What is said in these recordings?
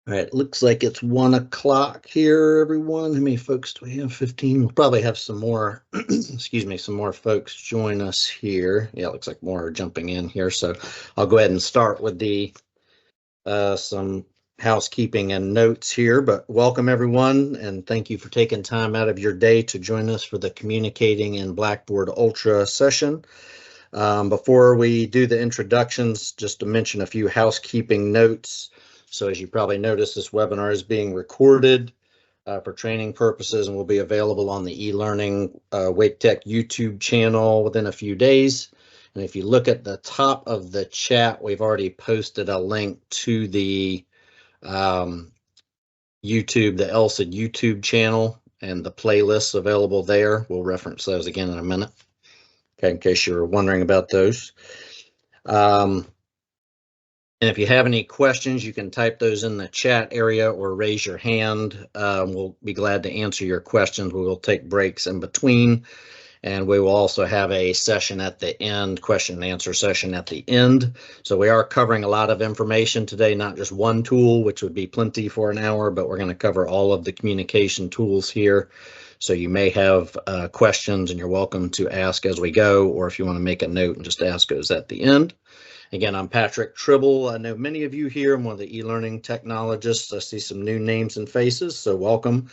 All right, looks like it's 1 o'clock here, everyone. How many folks do we have? 15. We'll probably have some more, excuse me, some more folks join us here. Yeah, it looks like more are jumping in here. So I'll go ahead and start with the some housekeeping and notes here. But welcome, everyone, and thank you for taking time out of your day to join us for the Communicating in Blackboard Ultra session. Before we do the introductions, just to mention a few housekeeping notes. So as you probably noticed, this webinar is being recorded for training purposes and will be available on the eLearning Wake Tech YouTube channel within a few days. And if you look at the top of the chat, we've already posted a link to the YouTube, the ELSID YouTube channel, and the playlists available there. We'll reference those again in a minute, okay, in case you're wondering about those. And if you have any questions, you can type those in the chat area or raise your hand. We'll be glad to answer your questions. We will take breaks in between, and we will also have a session at the end, question and answer session at the end. So we are covering a lot of information today, not just one tool, which would be plenty for an hour, but we're going to cover all of the communication tools here. So you may have questions, and you're welcome to ask as we go, or if you want to make a note and just ask those at the end. Again, I'm Patrick Tribble. I know many of you here. I'm one of the e-learning technologists. I see some new names and faces, so welcome.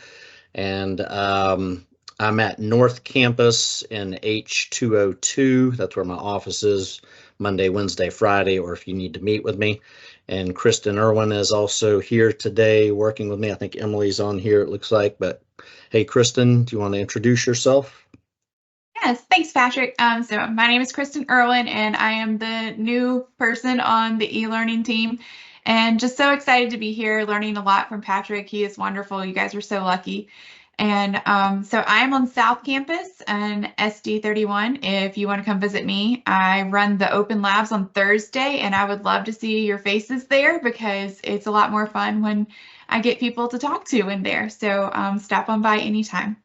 And I'm at North Campus in H202. That's where my office is, Monday, Wednesday, Friday, or if you need to meet with me. And Kristen Irwin is also here today working with me. I think Emily's on here, it looks like. But hey, Kristen, do you want to introduce yourself? Yes, thanks, Patrick. So my name is Kristen Irwin, and I am the new person on the e-learning team, and just so excited to be here learning a lot from Patrick. He is wonderful. You guys are so lucky. And so I'm on South Campus and SD31. If you want to come visit me, I run the open labs on Thursday, and I would love to see your faces there because it's a lot more fun when I get people to talk to in there. So stop on by anytime.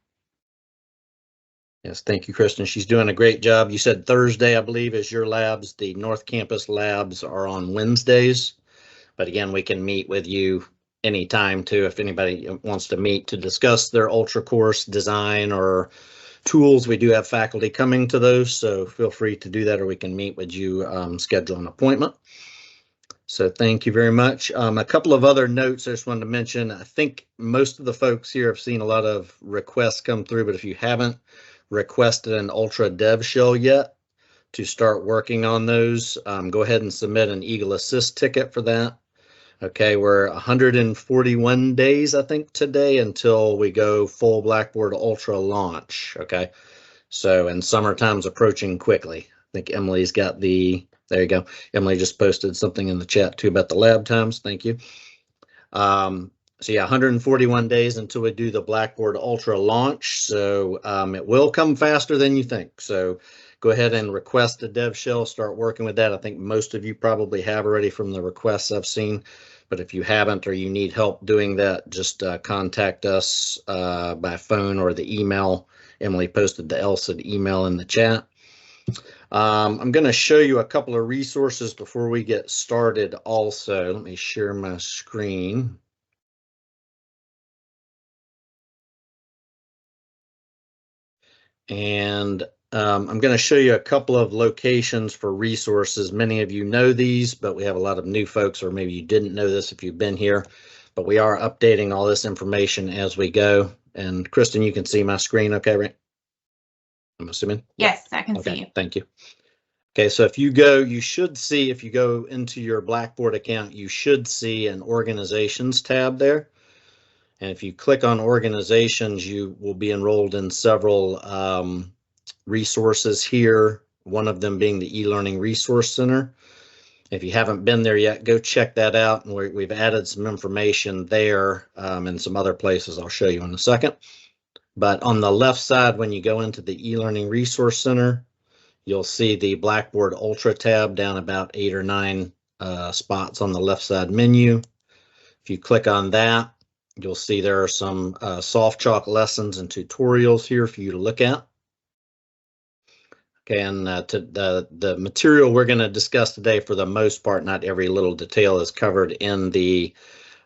Yes, thank you, Kristen. She's doing a great job. You said Thursday, I believe, is your labs. The North Campus labs are on Wednesdays. But again, we can meet with you anytime too if anybody wants to meet to discuss their Ultra course design or tools. We do have faculty coming to those, so feel free to do that, or we can meet with you, schedule an appointment. So thank you very much. A couple of other notes I just wanted to mention. I think most of the folks here have seen a lot of requests come through, but if you haven't requested an Ultra Dev Shell yet to start working on those, go ahead and submit an Eagle Assist ticket for that. Okay, we're 141 days, I think, today until we go full Blackboard Ultra launch. Okay, so and summertime's approaching quickly. I think Emily's got the, there you go. Emily just posted something in the chat too about the lab times. Thank you. So yeah, 141 days until we do the Blackboard Ultra launch. So it will come faster than you think. So go ahead and request a dev shell, start working with that. I think most of you probably have already from the requests I've seen. But if you haven't or you need help doing that, just contact us by phone or the email. Emily posted the ELSID email in the chat. I'm going to show you a couple of resources before we get started also. Let me share my screen. And I'm going to show you a couple of locations for resources. Many of you know these, but we have a lot of new folks, or maybe you didn't know this if you've been here. But we are updating all this information as we go. And Kristen, you can see my screen okay, right? I'm assuming? Yes, I can see you. Thank you. Okay, so if you go, you should see, if you go into your Blackboard account, you should see an organizations tab there. And if you click on organizations, you will be enrolled in several resources here, one of them being the e-learning resource center. If you haven't been there yet, go check that out. And we've added some information there and some other places I'll show you in a second. But on the left side, when you go into the e-learning resource center, you'll see the Blackboard Ultra tab down about 8 or 9 spots on the left side menu. If you click on that, you'll see there are some soft chalk lessons and tutorials here for you to look at. Okay, and the material we're going to discuss today, for the most part, not every little detail is covered in the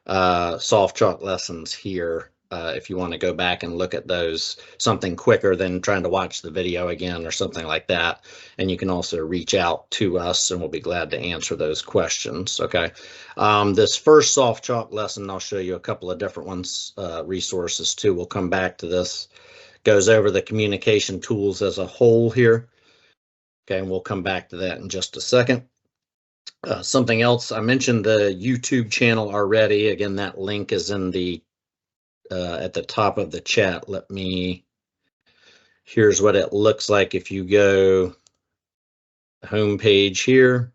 soft chalk lessons here. If you want to go back and look at those, something quicker than trying to watch the video again or something like that. And you can also reach out to us and we'll be glad to answer those questions. Okay. This first soft chalk lesson, I'll show you a couple of different ones, resources too. We'll come back to this. Goes over the communication tools as a whole here. Okay. And we'll come back to that in just a second. Something else, I mentioned the YouTube channel already. Again, that link is in the at the top of the chat. Here's what it looks like if you go home page here.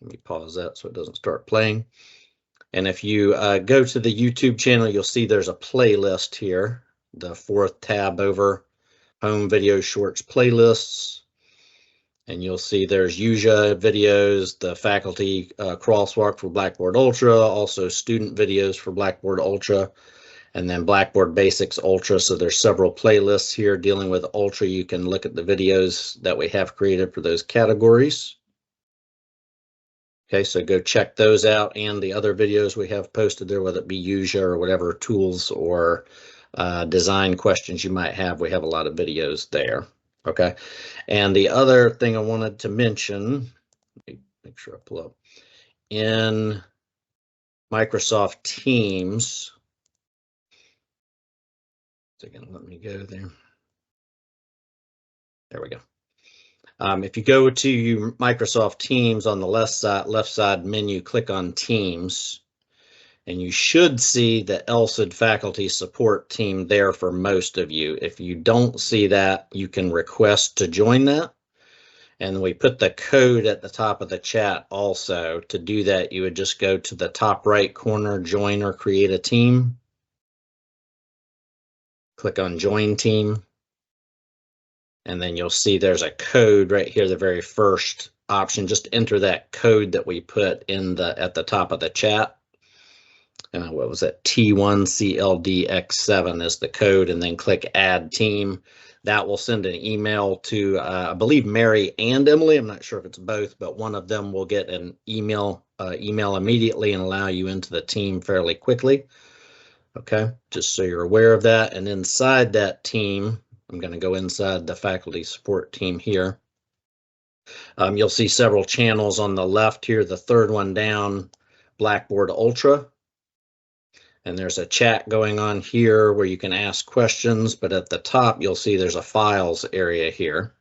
Let me pause that so it doesn't start playing. And if you go to the YouTube channel, you'll see there's a playlist here, the fourth tab over home video shorts playlists. And you'll see there's UJA videos, the faculty crosswalk for Blackboard Ultra, also student videos for Blackboard Ultra, and then Blackboard Basics Ultra. So there's several playlists here dealing with Ultra. You can look at the videos that we have created for those categories. Okay, so go check those out and the other videos we have posted there, whether it be UJA or whatever tools or design questions you might have. We have a lot of videos there. Okay, and the other thing I wanted to mention, let me make sure I pull up, in Microsoft Teams, again, let me go there. There we go. If you go to Microsoft Teams on the left side menu, click on Teams, and you should see the ELSID faculty support team there for most of you. If you don't see that, you can request to join that. And we put the code at the top of the chat also. To do that, you would just go to the top right corner, join or create a team. Click on join team. And then you'll see there's a code right here, the very first option. Just enter that code that we put in at the top of the chat. What was it? T1CLDX7 is the code, and then click add team. That will send an email to, I believe, Mary and Emily. I'm not sure if it's both, but one of them will get an email immediately and allow you into the team fairly quickly. Okay, just so you're aware of that. And inside that team, I'm going to go inside the faculty support team here. You'll see several channels on the left here. The third one down, Blackboard Ultra. And there's a chat going on here where you can ask questions, but at the top, you'll see there's a files area here.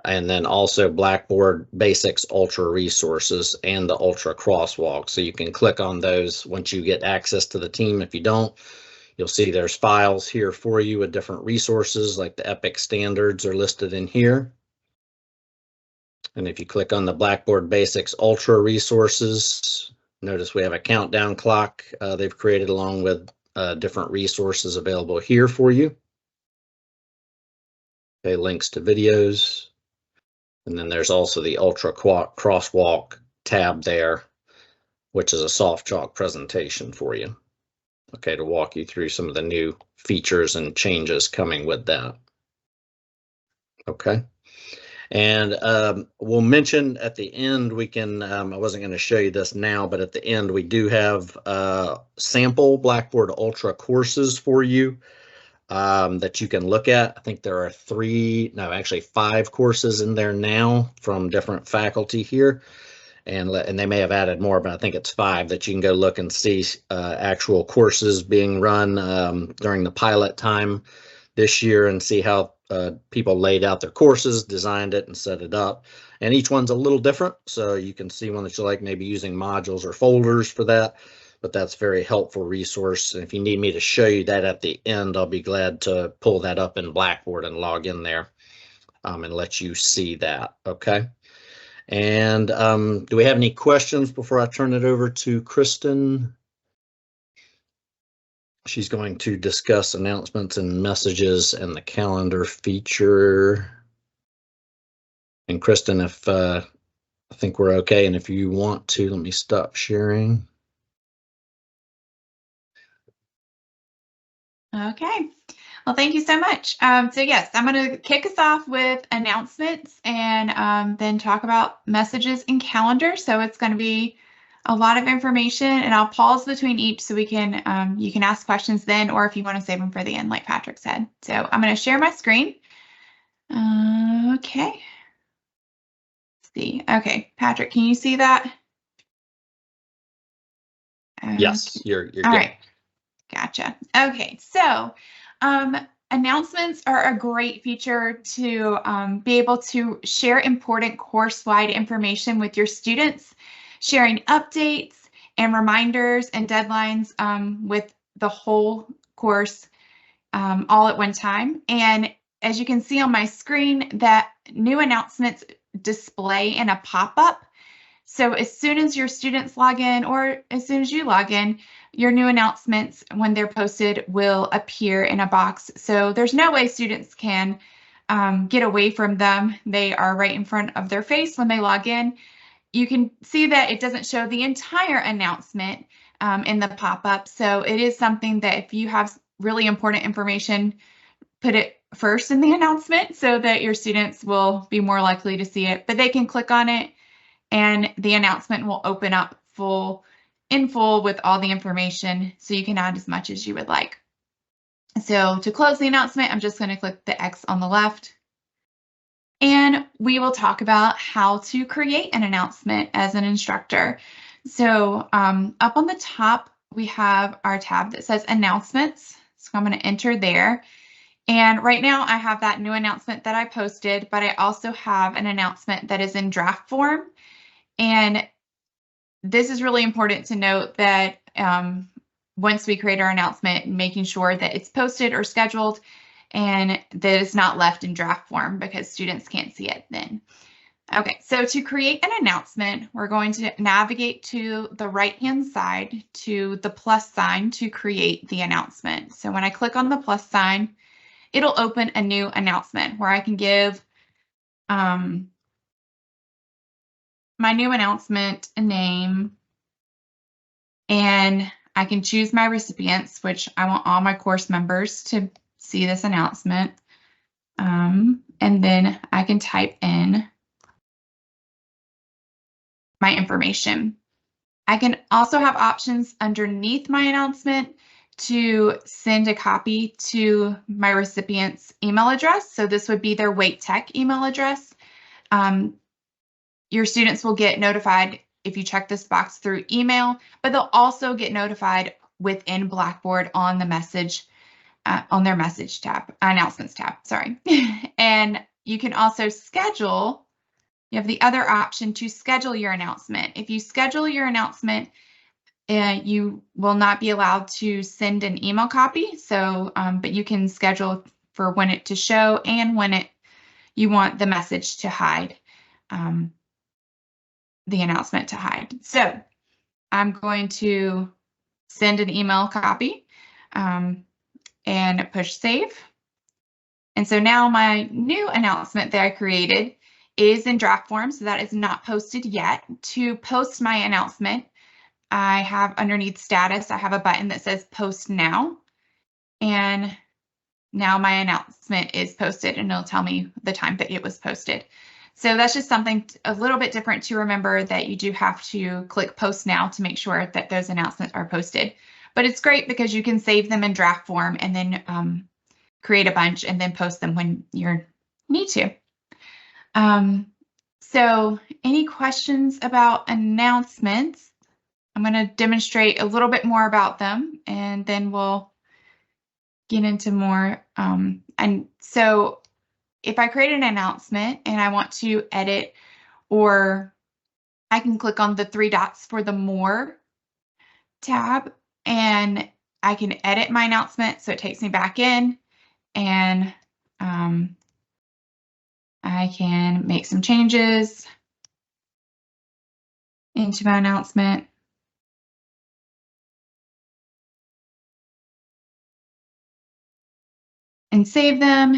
And then also Blackboard Basics Ultra resources and the Ultra crosswalk. So you can click on those once you get access to the team. If you don't, you'll see there's files here for you with different resources, like the EPIC standards are listed in here. And if you click on the Blackboard Basics Ultra resources, notice we have a countdown clock they've created along with different resources available here for you. Okay, links to videos. And then there's also the Ultra crosswalk tab there, which is a soft chalk presentation for you. Okay, to walk you through some of the new features and changes coming with that. Okay. And we'll mention at the end, we can, I wasn't going to show you this now, but at the end, we do have sample Blackboard Ultra courses for you that you can look at. I think there are 5 courses in there now from different faculty here. And they may have added more, but I think it's 5 that you can go look and see actual courses being run during the pilot time this year and see how people laid out their courses, designed it, and set it up. And each one's a little different, so you can see one that you like, maybe using modules or folders for that. But that's a very helpful resource. And if you need me to show you that at the end, I'll be glad to pull that up in Blackboard and log in there and let you see that. Okay. And do we have any questions before I turn it over to Kristen? She's going to discuss announcements and messages and the calendar feature. And Kristen, if I think we're okay, and if you want to, let me stop sharing. Okay. Well, thank you so much. So yes, I'm going to kick us off with announcements and then talk about messages and calendar. So it's going to be a lot of information, and I'll pause between each so we can you can ask questions then, or if you want to save them for the end, like Patrick said. So I'm going to share my screen. Okay. Let's see. Okay, Patrick, can you see that? Yes, you're All good. right. Gotcha. Okay, so announcements are a great feature to be able to share important course-wide information with your students, sharing updates and reminders and deadlines with the whole course all at one time. And as you can see on my screen, that new announcements display in a pop-up. So as soon as your students log in, or as soon as you log in, your new announcements, when they're posted, will appear in a box. So there's no way students can get away from them. They are right in front of their face when they log in. You can see that it doesn't show the entire announcement in the pop-up. So it is something that if you have really important information, put it first in the announcement so that your students will be more likely to see it. But they can click on it, and the announcement will open up in full with all the information, so you can add as much as you would like. So to close the announcement, I'm just going to click the X on the left, and we will talk about how to create an announcement as an instructor. So up on the top, we have our tab that says announcements. So I'm going to enter there. And right now I have that new announcement that I posted, but I also have an announcement that is in draft form. And this is really important to note that once we create our announcement, making sure that it's posted or scheduled and that it's not left in draft form, because students can't see it then. Okay, so to create an announcement, we're going to navigate to the right-hand side to the plus sign to create the announcement. So when I click on the plus sign, it'll open a new announcement where I can give my new announcement a name, and I can choose my recipients, which I want all my course members to see this announcement. And then I can type in my information. I can also have options underneath my announcement to send a copy to my recipient's email address. So this would be their Wait Tech email address. Your students will get notified if you check this box through email, but they'll also get notified within Blackboard on the message, on their message tab, announcements tab, sorry. And you can also schedule, you have the other option to schedule your announcement. If you schedule your announcement, you will not be allowed to send an email copy. So, but you can schedule for when it to show and when you want the message to hide, the announcement to hide. So I'm going to send an email copy and push save. And so now my new announcement that I created is in draft form, so that is not posted yet. To post my announcement, I have underneath status, I have a button that says post now. And now my announcement is posted, and it'll tell me the time that it was posted. So that's just something a little bit different to remember, that you do have to click post now to make sure that those announcements are posted. But it's great because you can save them in draft form and then create a bunch and then post them when you need to. So any questions about announcements? I'm going to demonstrate a little bit more about them, and then we'll get into more. And so if I create an announcement and I want to edit, or I can click on the three dots for the More tab, and I can edit my announcement. So it takes me back in, and I can make some changes into my announcement. And save them,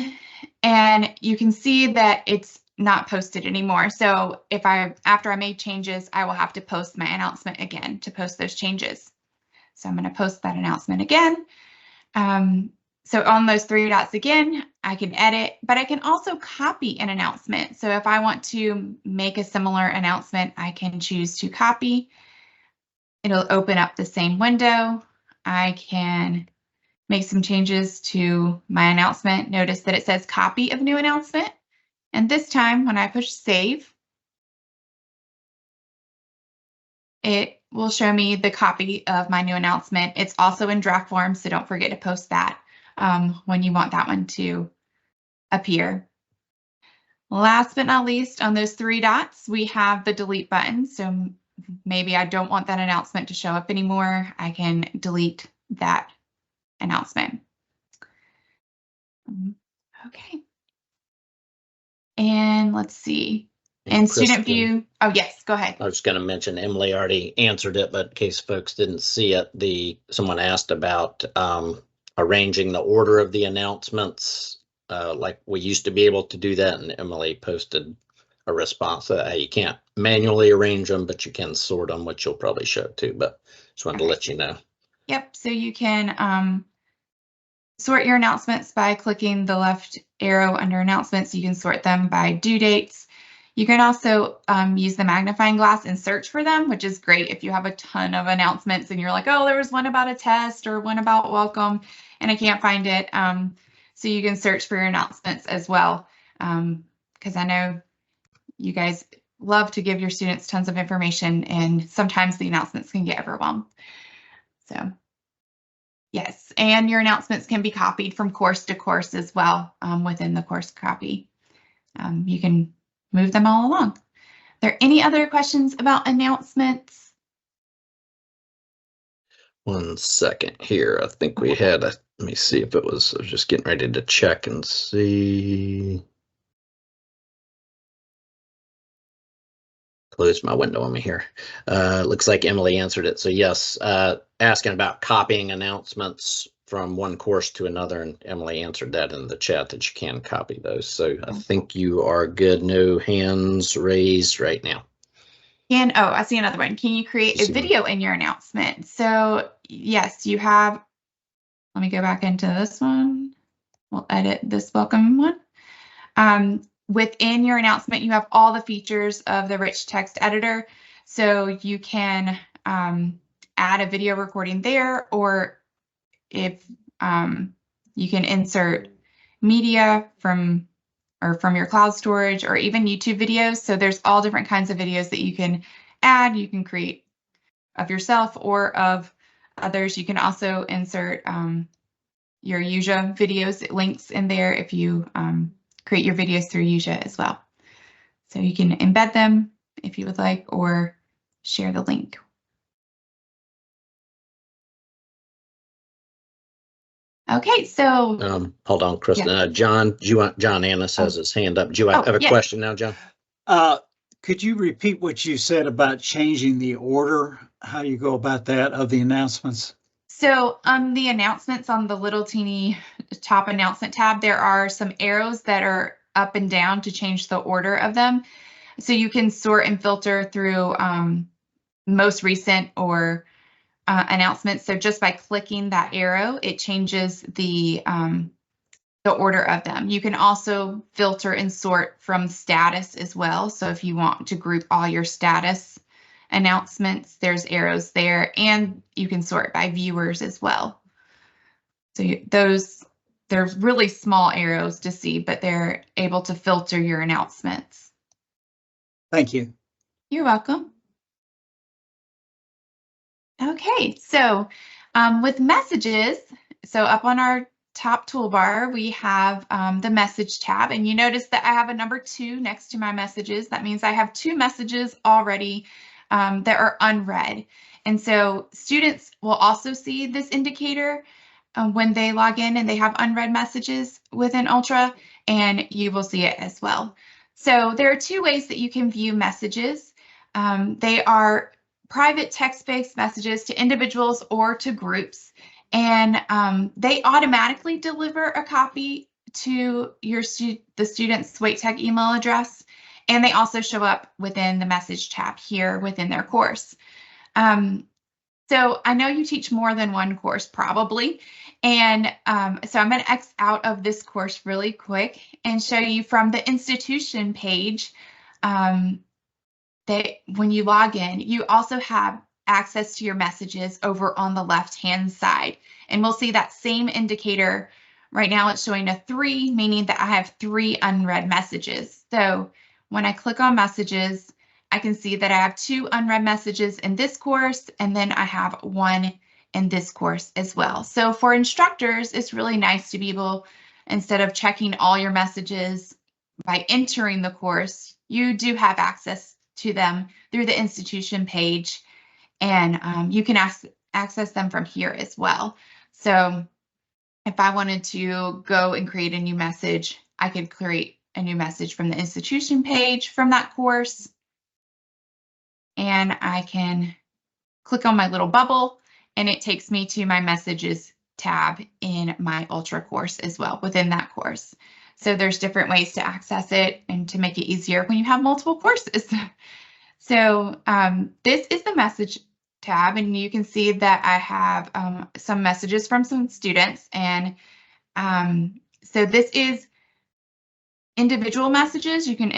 and you can see that it's not posted anymore. So if after I made changes, I will have to post my announcement again to post those changes. So I'm going to post that announcement again. So on those three dots again, I can edit, but I can also copy an announcement. So if I want to make a similar announcement, I can choose to copy. It'll open up the same window. I can make some changes to my announcement. Notice that it says copy of new announcement. And this time when I push save, it will show me the copy of my new announcement. It's also in draft form, so don't forget to post that when you want that one to appear. Last but not least, on those three dots, we have the delete button. So maybe I don't want that announcement to show up anymore. I can delete that announcement. Okay. And let's see. And student view. Oh, yes, go ahead. I was going to mention Emily already answered it, but in case folks didn't see it, someone asked about arranging the order of the announcements. Like we used to be able to do that, and Emily posted a response that you can't manually arrange them, but you can sort them, which you'll probably show too. But just wanted to let you know. Yep. So you can sort your announcements by clicking the left arrow under announcements. You can sort them by due dates. You can also use the magnifying glass and search for them, which is great if you have a ton of announcements and you're like, oh, there was one about a test or one about welcome and I can't find it. So you can search for your announcements as well, because I know you guys love to give your students tons of information and sometimes the announcements can get overwhelmed. So yes, and your announcements can be copied from course to course as well within the course copy. You can move them all along. Are there any other questions about announcements? One second here. I think we had let me see if it was, I was just getting ready to check and see. Close my window on me here. Looks like Emily answered it. So yes, asking about copying announcements from one course to another, and Emily answered that in the chat that you can copy those. So I think you are good. No hands raised right now. And oh, I see another one. Can you create a video in your announcement? So yes, you have. Let me go back into this one. We'll edit this welcome one. Within your announcement, you have all the features of the rich text editor. So you can add a video recording there, or if you can insert media from your cloud storage or even YouTube videos. So there's all different kinds of videos that you can add. You can create of yourself or of others. You can also insert your Yuja videos links in there if you create your videos through Yuja as well. So you can embed them if you would like, or share the link. Okay, so hold on, Kristen. Yeah. John Annis has his hand up. Do you have a question now, John? Could you repeat what you said about changing the order? How you go about that of the announcements? So on the announcements on the little teeny top announcement tab, there are some arrows that are up and down to change the order of them. So you can sort and filter through most recent or announcements. So just by clicking that arrow, it changes the order of them. You can also filter and sort from status as well. So if you want to group all your status announcements, there's arrows there, and you can sort by viewers as well. So they're really small arrows to see, but they're able to filter your announcements. Thank you. You're welcome. Okay, so with messages, so up on our top toolbar, we have the message tab, and you notice that I have a number 2 next to my messages. That means I have 2 messages already that are unread. And so students will also see this indicator when they log in and they have unread messages within Ultra, and you will see it as well. So there are 2 ways that you can view messages. They are private text-based messages to individuals or to groups, and they automatically deliver a copy to the student's WaitTech email address, and they also show up within the message tab here within their course. So I know you teach more than one course probably, and so I'm going to X out of this course really quick and show you from the institution page that when you log in, you also have access to your messages over on the left-hand side. And we'll see that same indicator. Right now it's showing a 3, meaning that I have 3 unread messages. So when I click on messages, I can see that I have 2 unread messages in this course, and then I have 1 in this course as well. So for instructors, it's really nice to be able, instead of checking all your messages by entering the course, you do have access to them through the institution page, and you can access them from here as well. So if I wanted to go and create a new message, I could create a new message from the institution page from that course. And I can click on my little bubble, and it takes me to my messages tab in my Ultra course as well within that course. So there's different ways to access it and to make it easier when you have multiple courses. So this is the message tab, and you can see that I have some messages from some students. And so this is individual messages. You can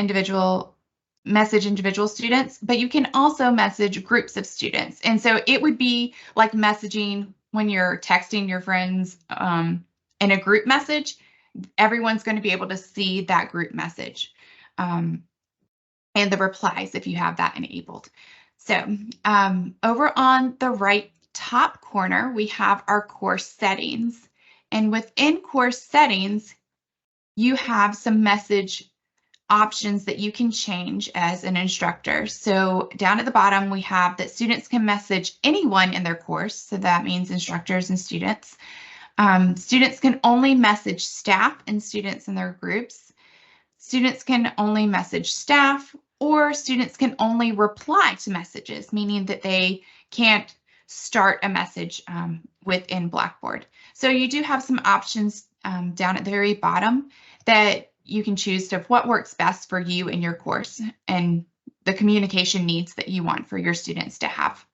message individual students, but you can also message groups of students. And so it would be like messaging when you're texting your friends in a group message. Everyone's going to be able to see that group message and the replies if you have that enabled. So over on the right top corner, we have our course settings. And within course settings, you have some message options that you can change as an instructor. So down at the bottom, we have that students can message anyone in their course. So that means instructors and students. Students can only message staff and students in their groups. Students can only message staff, or students can only reply to messages, meaning that they can't start a message within Blackboard. So you do have some options down at the very bottom that you can choose to what works best for you in your course and the communication needs that you want for your students to have.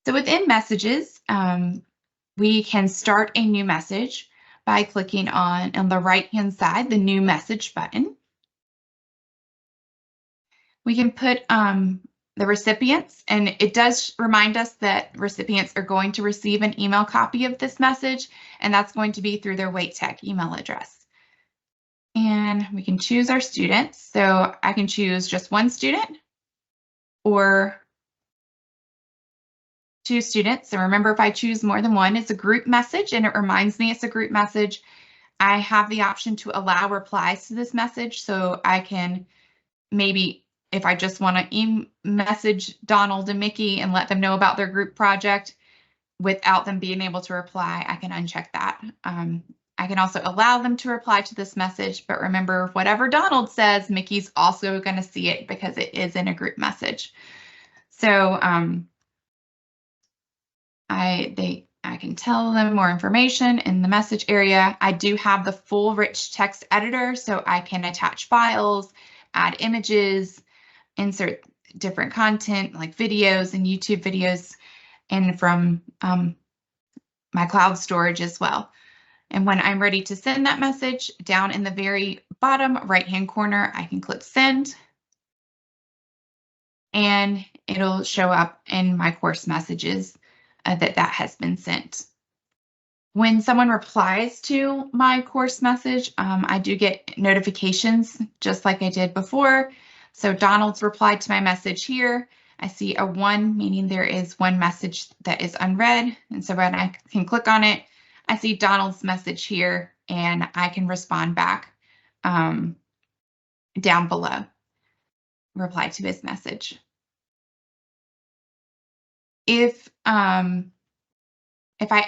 So within messages, we can start a new message by clicking on the right-hand side, the new message button. We can put the recipients, and it does remind us that recipients are going to receive an email copy of this message, and that's going to be through their WaitTech email address. And we can choose our students. So I can choose just one student or 2 students. So remember, if I choose more than one, it's a group message, and it reminds me it's a group message. I have the option to allow replies to this message, so I can maybe, if I just want to message Donald and Mickey and let them know about their group project without them being able to reply, I can uncheck that. I can also allow them to reply to this message, but remember, whatever Donald says, Mickey's also going to see it because it is in a group message. So I can tell them more information in the message area. I do have the full rich text editor, so I can attach files, add images, insert different content like videos and YouTube videos, and from my cloud storage as well. And when I'm ready to send that message, down in the very bottom right-hand corner, I can click send, and it'll show up in my course messages that has been sent. When someone replies to my course message, I do get notifications just like I did before. So Donald's replied to my message here. I see a 1, meaning there is one message that is unread. And so when I can click on it, I see Donald's message here, and I can respond back down below, reply to his message. If I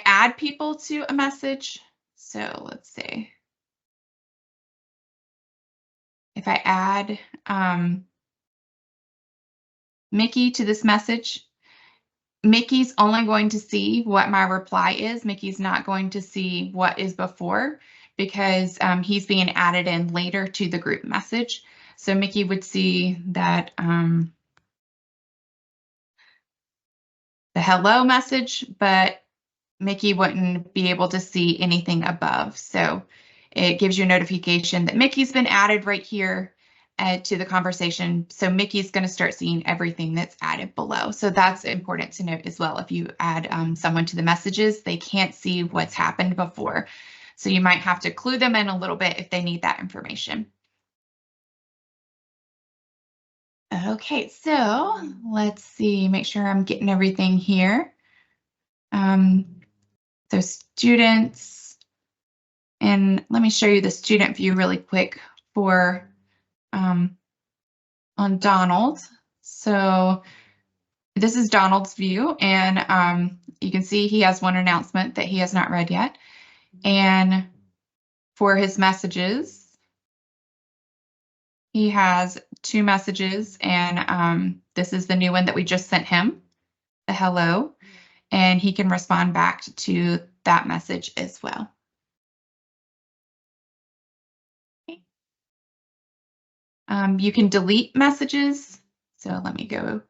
add people to a message, so let's see. If I add Mickey to this message, Mickey's only going to see what my reply is. Mickey's not going to see what is before because he's being added in later to the group message. So Mickey would see that the hello message, but Mickey wouldn't be able to see anything above. So it gives you a notification that Mickey's been added right here, add to the conversation. So Mickey's going to start seeing everything that's added below. So that's important to note as well. If you add someone to the messages, they can't see what's happened before. So you might have to clue them in a little bit if they need that information. Okay, so let's see, make sure I'm getting everything here. So students, and let me show you the student view really quick for on Donald. So this is Donald's view, and you can see he has one announcement that he has not read yet. And for his messages, he has 2 messages, and this is the new one that we just sent him, the hello, and he can respond back to that message as well. Okay. You can delete messages. So let me go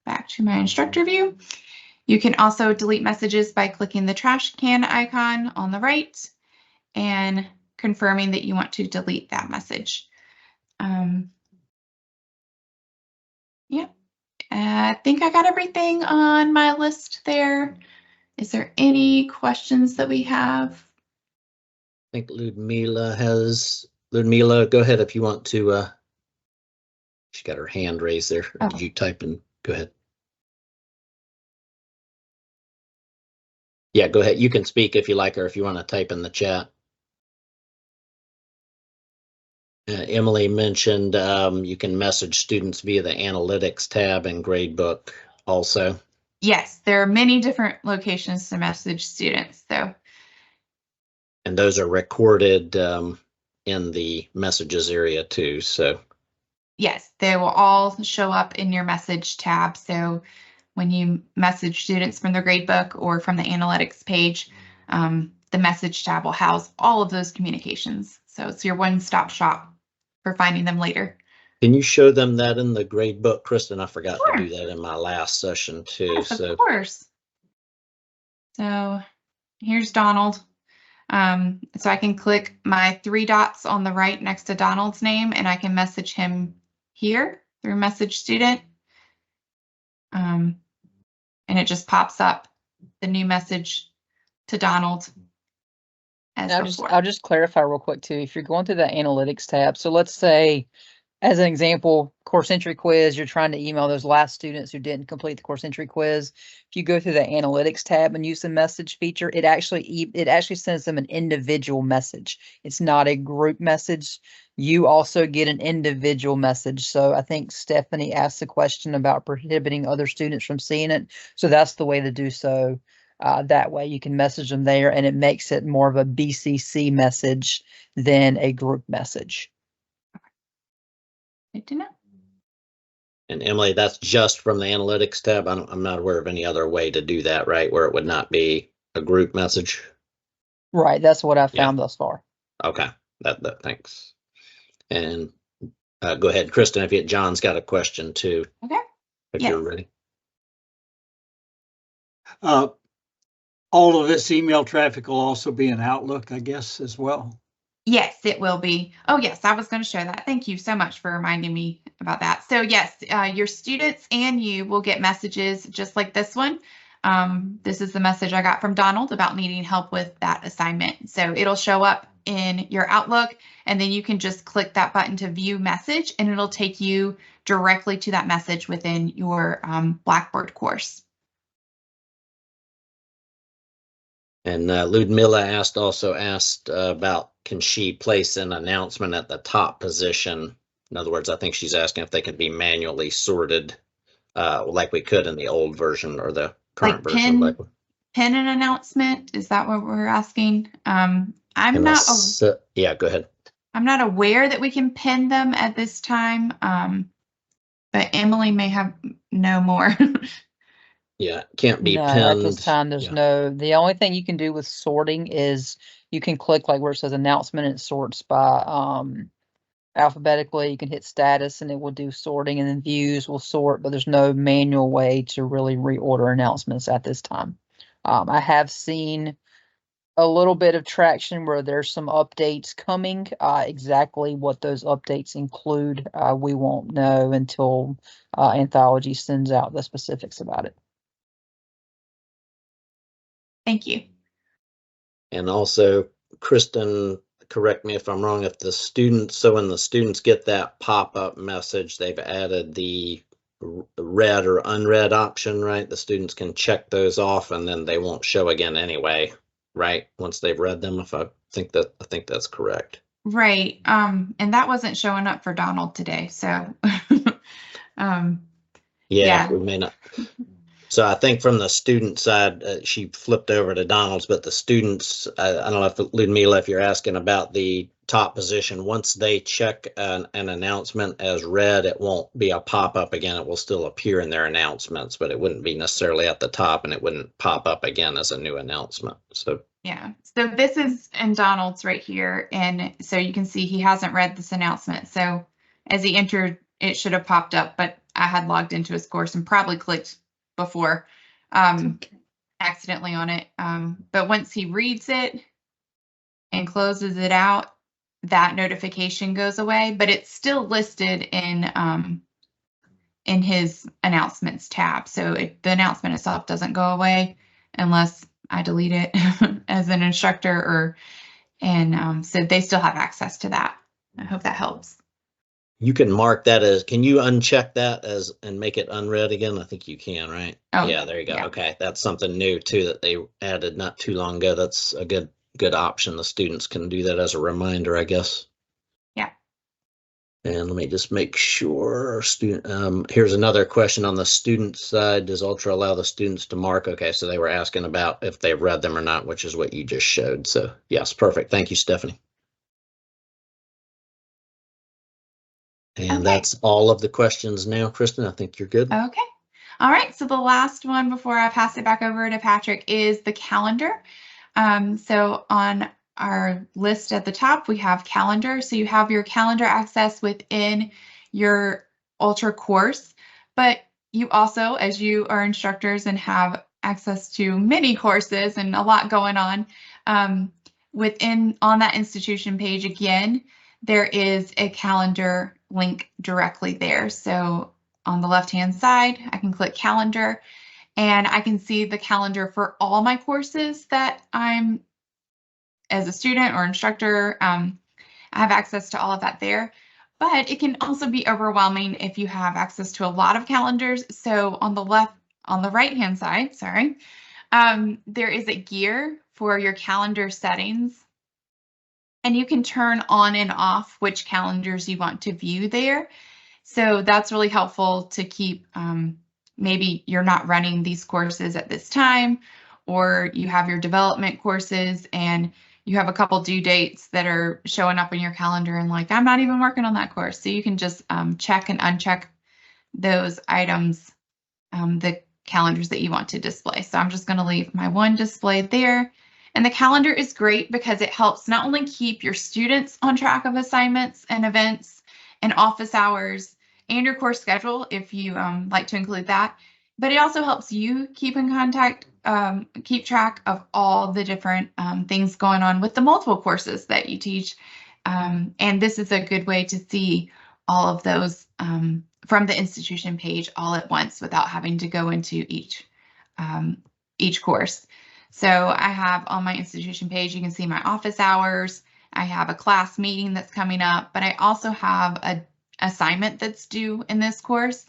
back to my instructor view. You can also delete messages by clicking the trash can icon on the right and confirming that you want to delete that message. Yeah, I think I got everything on my list there. Is there any questions that we have? I think Ludmila has. Ludmila, go ahead if you want to. She got her hand raised there. Oh. Did you type in? Go ahead. Yeah, go ahead. You can speak if you like, or if you want to type in the chat. Emily mentioned you can message students via the analytics tab in gradebook also. Yes, there are many different locations to message students, though. And those are recorded in the messages area too. So yes, they will all show up in your message tab. So when you message students from the gradebook or from the analytics page, the message tab will house all of those communications. So it's your one-stop shop for finding them later. Can you show them that in the gradebook, Kristen? I forgot Sure. to do that in my last session too. Yes, of course. So here's Donald. So I can click my 3 dots on the right next to Donald's name, and I can message him here through message student. And it just pops up the new message to Donald. I'll just clarify real quick too. If you're going through the analytics tab, so let's say, as an example, course entry quiz, you're trying to email those last students who didn't complete the course entry quiz. If you go through the analytics tab and use the message feature, it actually sends them an individual message. It's not a group message. You also get an individual message. So I think Stephanie asked the question about prohibiting other students from seeing it. So that's the way to do so. That way you can message them there, and it makes it more of a BCC message than a group message. Good to know. And Emily, that's just from the analytics tab. I'm not aware of any other way to do that, right? Where it would not be a group message. Right. That's what I've found thus far. Okay. That thanks. And go ahead, Kristen, if John's got a question too. Okay. If you're ready. All of this email traffic will also be in Outlook, I guess, as well. Yes, it will be. Oh, yes, I was going to show that. Thank you so much for reminding me about that. So yes, your students and you will get messages just like this one. This is the message I got from Donald about needing help with that assignment. So it'll show up in your Outlook, and then you can just click that button to view message, and it'll take you directly to that message within your Blackboard course. And Ludmila also asked about, can she place an announcement at the top position? In other words, I think she's asking if they can be manually sorted like we could in the old version or the current like version. Pin an announcement? Is that what we're asking? Yeah, go ahead. I'm not aware that we can pin them at this time, but Emily may know more. Yeah, can't be No, pinned. at this time, there's the only thing you can do with sorting is you can click like where it says announcement, and it sorts by alphabetically. You can hit status and it will do sorting, and then views will sort, but there's no manual way to really reorder announcements at this time. I have seen a little bit of traction where there's some updates coming. Exactly what those updates include, we won't know until Anthology sends out the specifics about it. Thank you. And also, Kristen, correct me if I'm wrong, if the students, so when the students get that pop-up message, they've added the read or unread option, right? The students can check those off and then they won't show again anyway, right? Once they've read them, if I think that's correct. Right. And that wasn't showing up for Donald today. So yeah. We may not. So I think from the student side, she flipped over to Donald's, but the students, I don't know if Ludmila, if you're asking about the top position, once they check an announcement as read, it won't be a pop-up again. It will still appear in their announcements, but it wouldn't be necessarily at the top and it wouldn't pop up again as a new announcement. So yeah, so this is in Donald's right here. And so you can see he hasn't read this announcement. So as he entered, it should have popped up, but I had logged into his course and probably clicked before accidentally on it. But once he reads it and closes it out, that notification goes away, but it's still listed in his announcements tab. So the announcement itself doesn't go away unless I delete it as an instructor, so they still have access to that. I hope that helps. you can mark that as, can you uncheck that as and make it unread again? I think you can, right? Oh, yeah, there you go. Yeah. Okay, that's something new too that they added not too long ago. That's a good option. The students can do that as a reminder, I guess. Yeah. And let me just make sure. Student, here's another question on the student side. Does Ultra allow the students to mark? Okay, so they were asking about if they've read them or not, which is what you just showed. So yes, perfect. Thank you, Stephanie. And Okay. that's all of the questions now, Kristen. I think you're good. Okay. All right. So the last one before I pass it back over to Patrick is the calendar. So on our list at the top, we have calendar. So you have your calendar access within your Ultra course, but you also, as you are instructors and have access to many courses and a lot going on, on that institution page, again, there is a calendar link directly there. So on the left-hand side, I can click calendar and I can see the calendar for all my courses that I'm as a student or instructor. I have access to all of that there, but it can also be overwhelming if you have access to a lot of calendars. So on the right-hand side, sorry, there is a gear for your calendar settings. And you can turn on and off which calendars you want to view there. So that's really helpful to keep, maybe you're not running these courses at this time, or you have your development courses and you have a couple due dates that are showing up in your calendar and like, I'm not even working on that course. So you can just check and uncheck those items, the calendars that you want to display. So I'm just going to leave my one displayed there. And the calendar is great because it helps not only keep your students on track of assignments and events and office hours and your course schedule if you like to include that, but it also helps you keep in contact, keep track of all the different things going on with the multiple courses that you teach. And this is a good way to see all of those from the institution page all at once without having to go into each course. So I have on my institution page, you can see my office hours. I have a class meeting that's coming up, but I also have an assignment that's due in this course.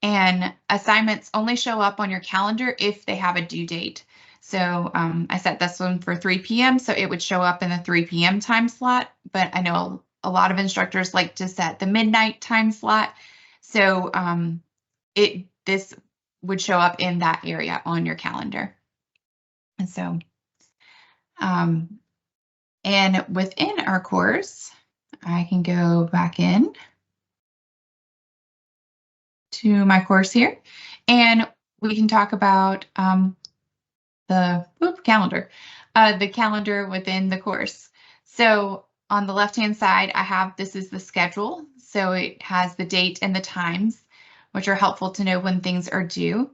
And assignments only show up on your calendar if they have a due date. So I set this one for 3 p.m. So it would show up in the 3 p.m. time slot, but I know a lot of instructors like to set the midnight time slot. So this would show up in that area on your calendar. And so, and within our course, I can go back in to my course here, and we can talk about the calendar, the calendar within the course. So on the left-hand side, this is the schedule. So it has the date and the times, which are helpful to know when things are due.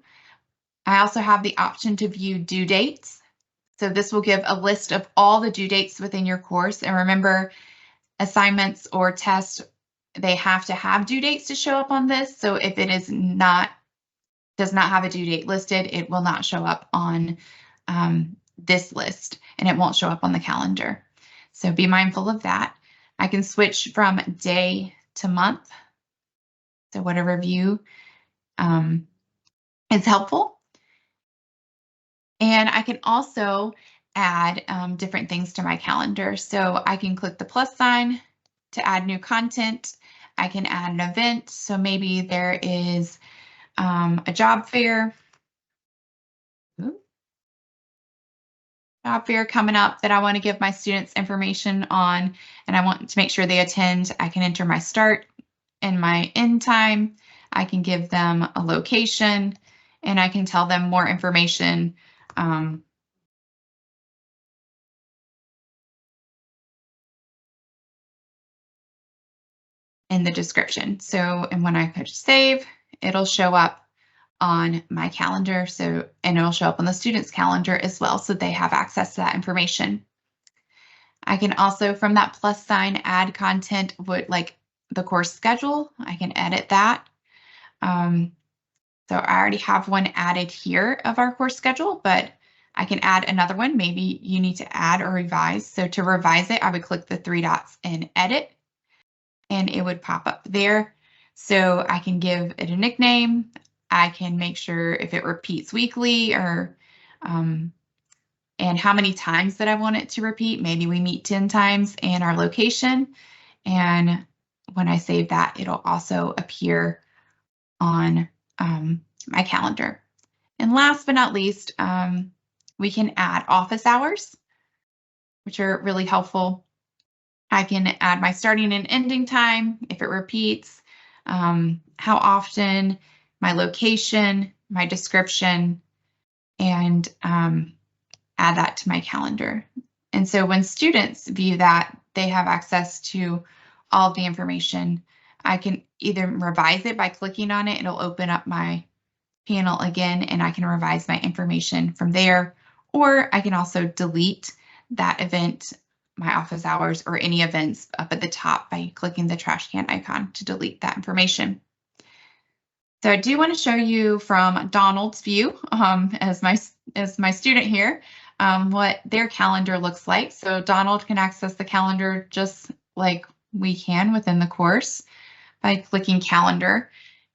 I also have the option to view due dates. So this will give a list of all the due dates within your course. And remember, assignments or tests, they have to have due dates to show up on this. So if it does not have a due date listed, it will not show up on this list, and it won't show up on the calendar. So be mindful of that. I can switch from day to month. So whatever view is helpful. And I can also add different things to my calendar. So I can click the plus sign to add new content. I can add an event. So maybe there is a job fair. Job fair coming up that I want to give my students information on, and I want to make sure they attend. I can enter my start and my end time. I can give them a location, and I can tell them more information in the description. So, and when I push save, it'll show up on my calendar. So, and it'll show up on the student's calendar as well, so they have access to that information. I can also, from that plus sign, add content like the course schedule. I can edit that. So I already have one added here of our course schedule, but I can add another one. Maybe you need to add or revise. So to revise it, I would click the 3 dots and edit, and it would pop up there. So I can give it a nickname. I can make sure if it repeats weekly or and how many times that I want it to repeat. Maybe we meet 10 times, and our location. And when I save that, it'll also appear on my calendar. And last but not least, we can add office hours, which are really helpful. I can add my starting and ending time if it repeats, how often, my location, my description, and add that to my calendar. And so when students view that, they have access to all of the information. I can either revise it by clicking on it. It'll open up my panel again, and I can revise my information from there. Or I can also delete that event, my office hours, or any events up at the top by clicking the trash can icon to delete that information. So I do want to show you from Donald's view, as my student here, what their calendar looks like. So Donald can access the calendar just like we can within the course by clicking calendar.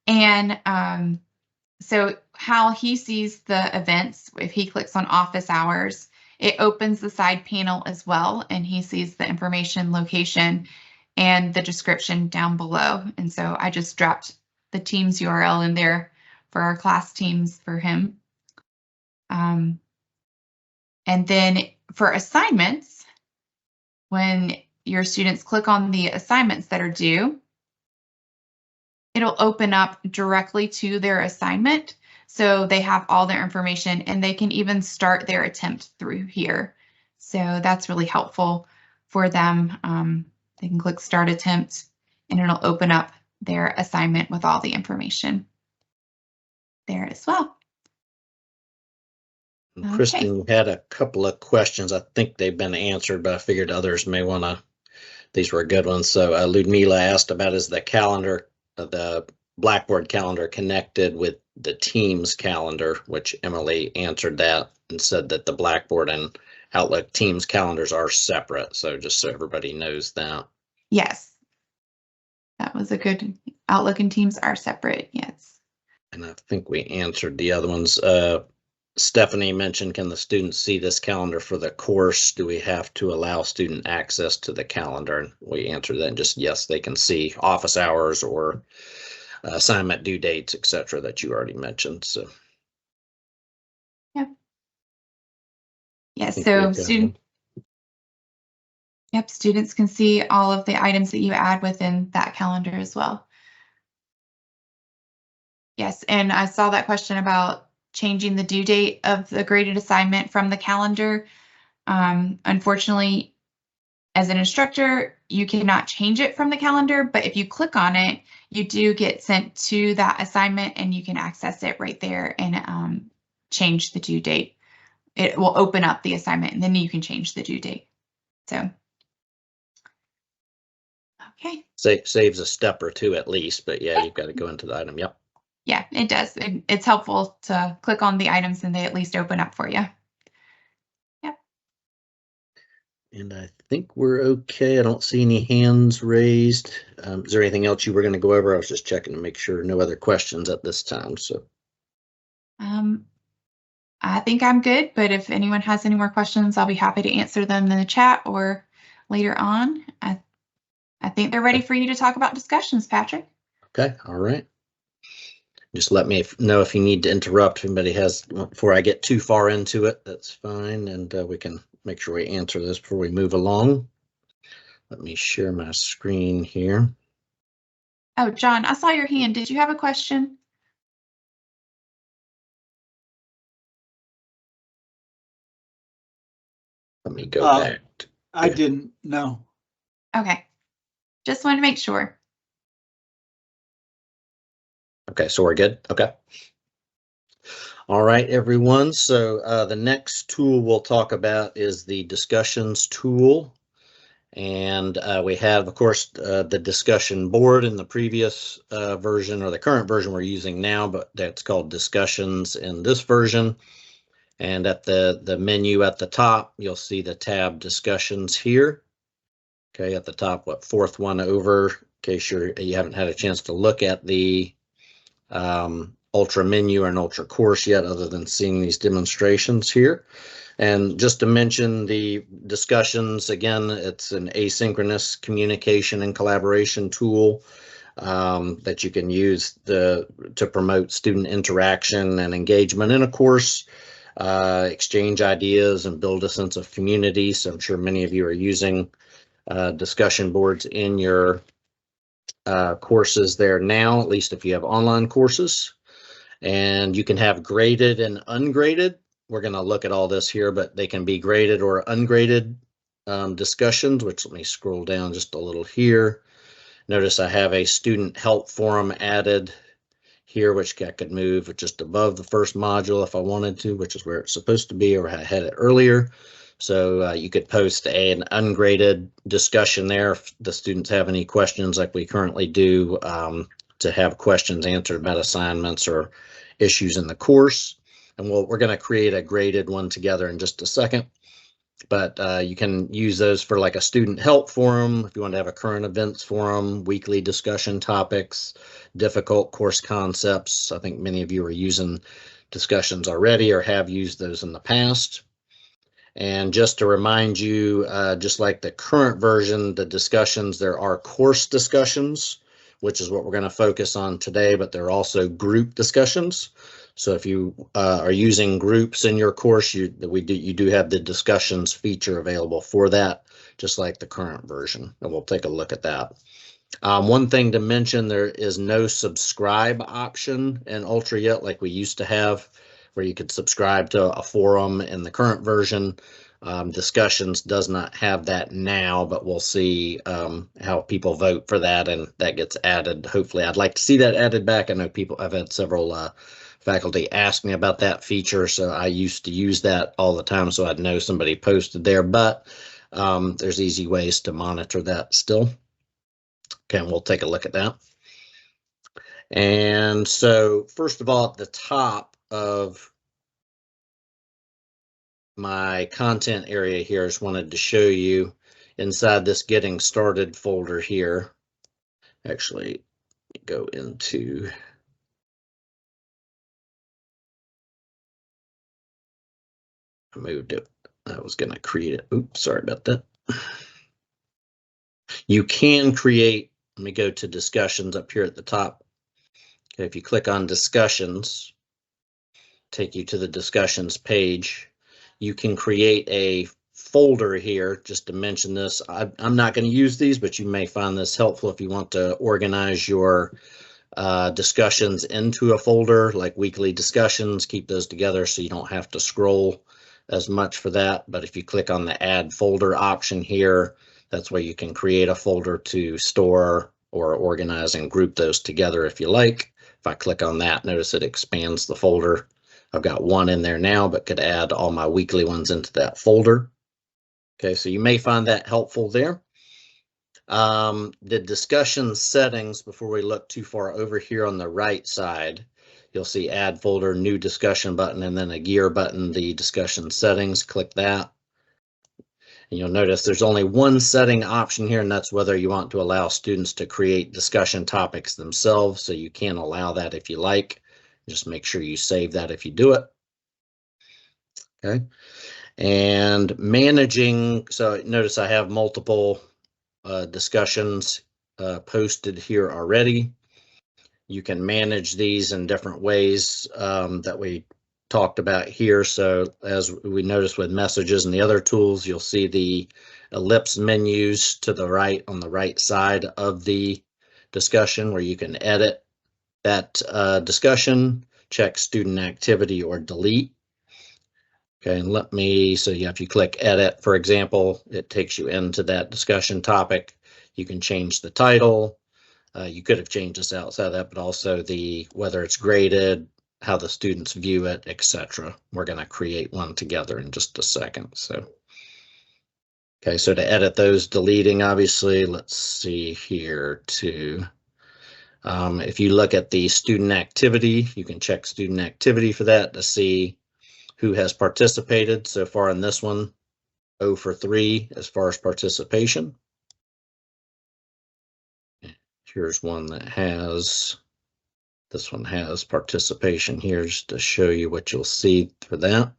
And so how he sees the events, if he clicks on office hours, it opens the side panel as well, and he sees the information, location, and the description down below. And so I just dropped the Teams URL in there for our class Teams for him. And then for assignments, when your students click on the assignments that are due, it'll open up directly to their assignment. So they have all their information, and they can even start their attempt through here. So that's really helpful for them. They can click Start Attempt, and it'll open up their assignment with all the information there as well. Kristen had a couple of questions. I think they've been answered, but I figured others may want to. These were good ones. So Ludmila asked about, is the calendar, the Blackboard calendar, connected with the Teams calendar, which Emily answered that and said that the Blackboard and Outlook Teams calendars are separate. So just so everybody knows that. Yes, that was a good. Outlook and Teams are separate. Yes. And I think we answered the other ones. Stephanie mentioned, can the students see this calendar for the course? Do we have to allow student access to the calendar? And we answered that, just yes, they can see office hours or assignment due dates, etc., that you already mentioned. So yep. Yes, so students can see all of the items that you add within that calendar as well. Yes, and I saw that question about changing the due date of the graded assignment from the calendar. Unfortunately, as an instructor, you cannot change it from the calendar, but if you click on it, you do get sent to that assignment, and you can access it right there and change the due date it will open up the assignment and then you can change the due date. So, okay. Saves a step or two at least, but yeah, you've got to go into the item. Yep. Yeah, it does. It's helpful to click on the items and they at least open up for you. Yep. And I think we're okay. I don't see any hands raised. Is there anything else you were going to go over? I was just checking to make sure no other questions at this time. So, I think I'm good, but if anyone has any more questions, I'll be happy to answer them in the chat or later on. I think they're ready for you to talk about discussions, Patrick. okay. All right. Just let me know if you need to interrupt. If anybody has, before I get too far into it, that's fine. And we can make sure we answer this before we move along. Let me share my screen here. Oh, John, I saw your hand. Did you have a question? Let me go back. I didn't know. Okay. Just want to make sure. Okay, so we're good. Okay. All right, everyone. So the next tool we'll talk about is the discussions tool. And we have, of course, the discussion board in the previous version, or the current version we're using now, but that's called discussions in this version. And at the menu at the top, you'll see the tab discussions here. Okay, at the top, fourth one over, in case you haven't had a chance to look at the Ultra menu or an Ultra course yet, other than seeing these demonstrations here. And just to mention the discussions, again, it's an asynchronous communication and collaboration tool that you can use to promote student interaction and engagement in a course, exchange ideas and build a sense of community. So I'm sure many of you are using discussion boards in your courses there now, at least if you have online courses. And you can have graded and ungraded. We're going to look at all this here, but they can be graded or ungraded discussions, which let me scroll down just a little here. Notice I have a student help forum added here, which I could move just above the first module if I wanted to, which is where it's supposed to be, or I had it earlier. So you could post an ungraded discussion there if the students have any questions, like we currently do, to have questions answered about assignments or issues in the course. And we're going to create a graded one together in just a second. But you can use those for like a student help forum, if you want to have a current events forum, weekly discussion topics, difficult course concepts. I think many of you are using discussions already or have used those in the past. And just to remind you, just like the current version, the discussions, there are course discussions, which is what we're going to focus on today, but there are also group discussions. So if you are using groups in your course, you do have the discussions feature available for that, just like the current version. And we'll take a look at that. One thing to mention, there is no subscribe option in Ultra yet, like we used to have, where you could subscribe to a forum in the current version. Discussions does not have that now, but we'll see how people vote for that, and that gets added. Hopefully, I'd like to see that added back. I know I've had several faculty ask me about that feature, so I used to use that all the time, so I'd know somebody posted there, but there's easy ways to monitor that still. Okay, and we'll take a look at that. And so first of all, at the top of my content area here, I just wanted to show you inside this getting started folder here. Actually, go into I moved it. I was going to create it. Oops, sorry about that. You can create, let me go to discussions up here at the top. Okay, if you click on discussions, take you to the discussions page. You can create a folder here. Just to mention this, I'm not going to use these, but you may find this helpful if you want to organize your discussions into a folder, like weekly discussions. Keep those together so you don't have to scroll as much for that. But if you click on the add folder option here, that's where you can create a folder to store or organize and group those together if you like. If I click on that, notice it expands the folder I've got one in there now, but could add all my weekly ones into that folder. Okay, so you may find that helpful there. The discussion settings, before we look too far over here on the right side, you'll see add folder, new discussion button, and then a gear button, the discussion settings. Click that. And you'll notice there's only one setting option here, and that's whether you want to allow students to create discussion topics themselves. So you can allow that if you like. Just make sure you save that if you do it. Okay. And managing, so notice I have multiple discussions posted here already. You can manage these in different ways that we talked about here. So as we noticed with messages and the other tools, you'll see the ellipse menus to the right on the right side of the discussion where you can edit that discussion, check student activity, or delete. Okay, and so if you click edit, for example, it takes you into that discussion topic. You can change the title. You could have changed this outside of that, but also whether it's graded, how the students view it, etc. We're going to create one together in just a second. So, okay, so to edit those, deleting, obviously, let's see here too. If you look at the student activity, you can check student activity for that to see who has participated. So far in this one, 0 for 3 as far as participation. Here's one that has, this one has participation here, just to show you what you'll see for that.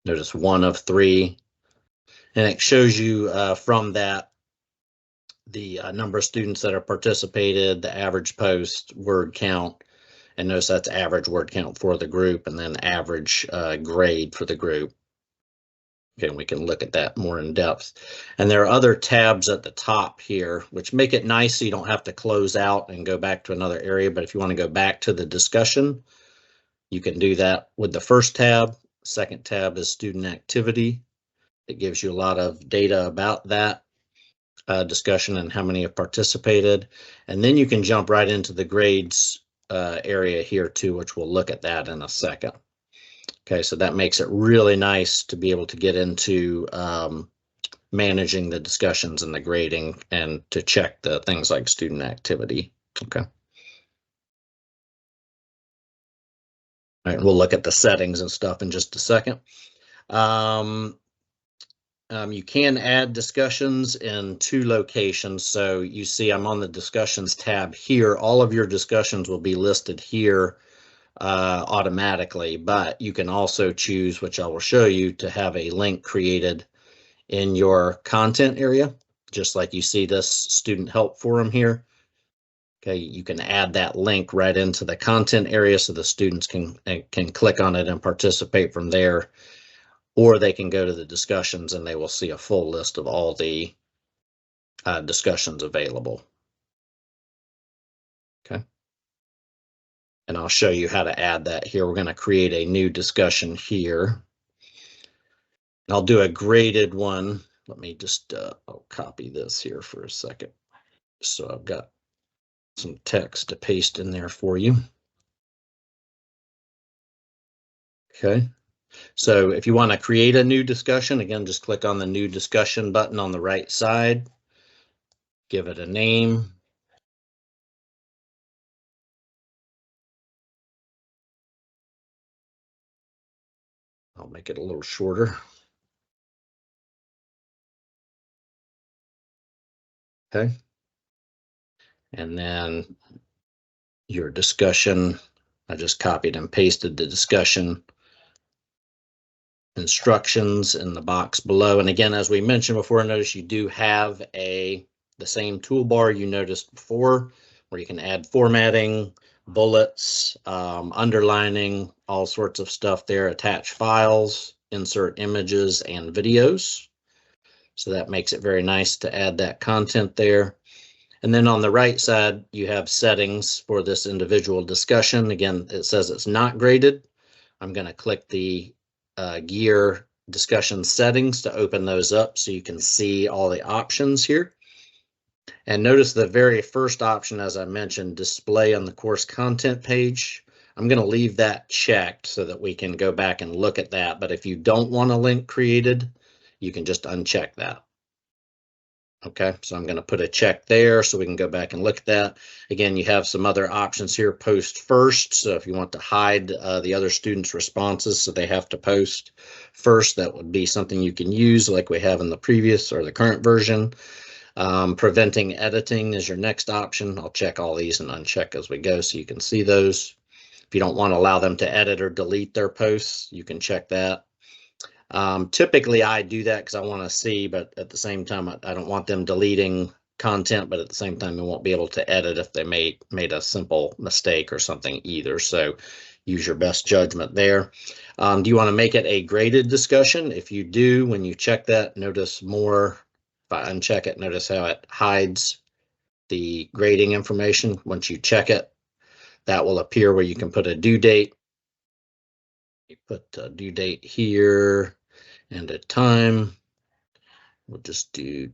Notice 1 of 3, and it shows you from that the number of students that have participated, the average post, word count, and notice that's average word count for the group, and then average grade for the group. Okay, we can look at that more in depth. And there are other tabs at the top here, which make it nice so you don't have to close out and go back to another area. But if you want to go back to the discussion, you can do that with the first tab. Second tab is student activity. It gives you a lot of data about that discussion and how many have participated. And then you can jump right into the grades area here too, which we'll look at that in a second. Okay, so that makes it really nice to be able to get into managing the discussions and the grading and to check the things like student activity. Okay. All right, we'll look at the settings and stuff in just a second. You can add discussions in 2 locations. So you see I'm on the discussions tab here. All of your discussions will be listed here automatically, but you can also choose, which I will show you, to have a link created in your content area, just like you see this student help forum here. Okay, you can add that link right into the content area so the students can click on it and participate from there, or they can go to the discussions and they will see a full list of all the discussions available. Okay. And I'll show you how to add that here. We're going to create a new discussion here. I'll do a graded one. Let me just, I'll copy this here for a second. So I've got some text to paste in there for you. Okay. So if you want to create a new discussion, again, just click on the new discussion button on the right side. Give it a name. I'll make it a little shorter. Okay. And then your discussion, I just copied and pasted the discussion instructions in the box below. And again, as we mentioned before, notice you do have the same toolbar you noticed before, where you can add formatting, bullets, underlining, all sorts of stuff there, attach files, insert images and videos. So that makes it very nice to add that content there. And then on the right side, you have settings for this individual discussion. Again, it says it's not graded. I'm going to click the gear discussion settings to open those up so you can see all the options here. And notice the very first option, as I mentioned, display on the course content page. I'm going to leave that checked so that we can go back and look at that. But if you don't want a link created, you can just uncheck that. Okay, so I'm going to put a check there so we can go back and look at that. Again, you have some other options here, post first. So if you want to hide the other students' responses so they have to post first, that would be something you can use like we have in the previous or the current version. Preventing editing is your next option. I'll check all these and uncheck as we go so you can see those. If you don't want to allow them to edit or delete their posts, you can check that. Typically I do that because I want to see, but at the same time, I don't want them deleting content, but at the same time, they won't be able to edit if they made a simple mistake or something either. So use your best judgment there. Do you want to make it a graded discussion? If you do, when you check that, notice more. If I uncheck it, notice how it hides the grading information. Once you check it, that will appear where you can put a due date. You put a due date here and a time. We'll just do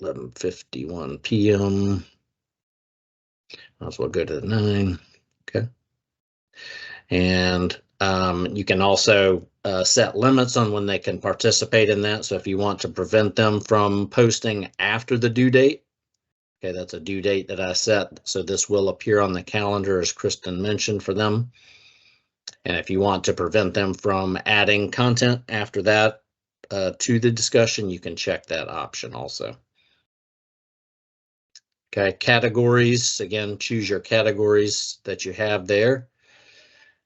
11:51 p.m. Might as well go to the 9. Okay. And you can also set limits on when they can participate in that. So if you want to prevent them from posting after the due date, okay, that's a due date that I set. So this will appear on the calendar, as Kristen mentioned, for them. And if you want to prevent them from adding content after that to the discussion, you can check that option also. Okay, categories, again, choose your categories that you have there.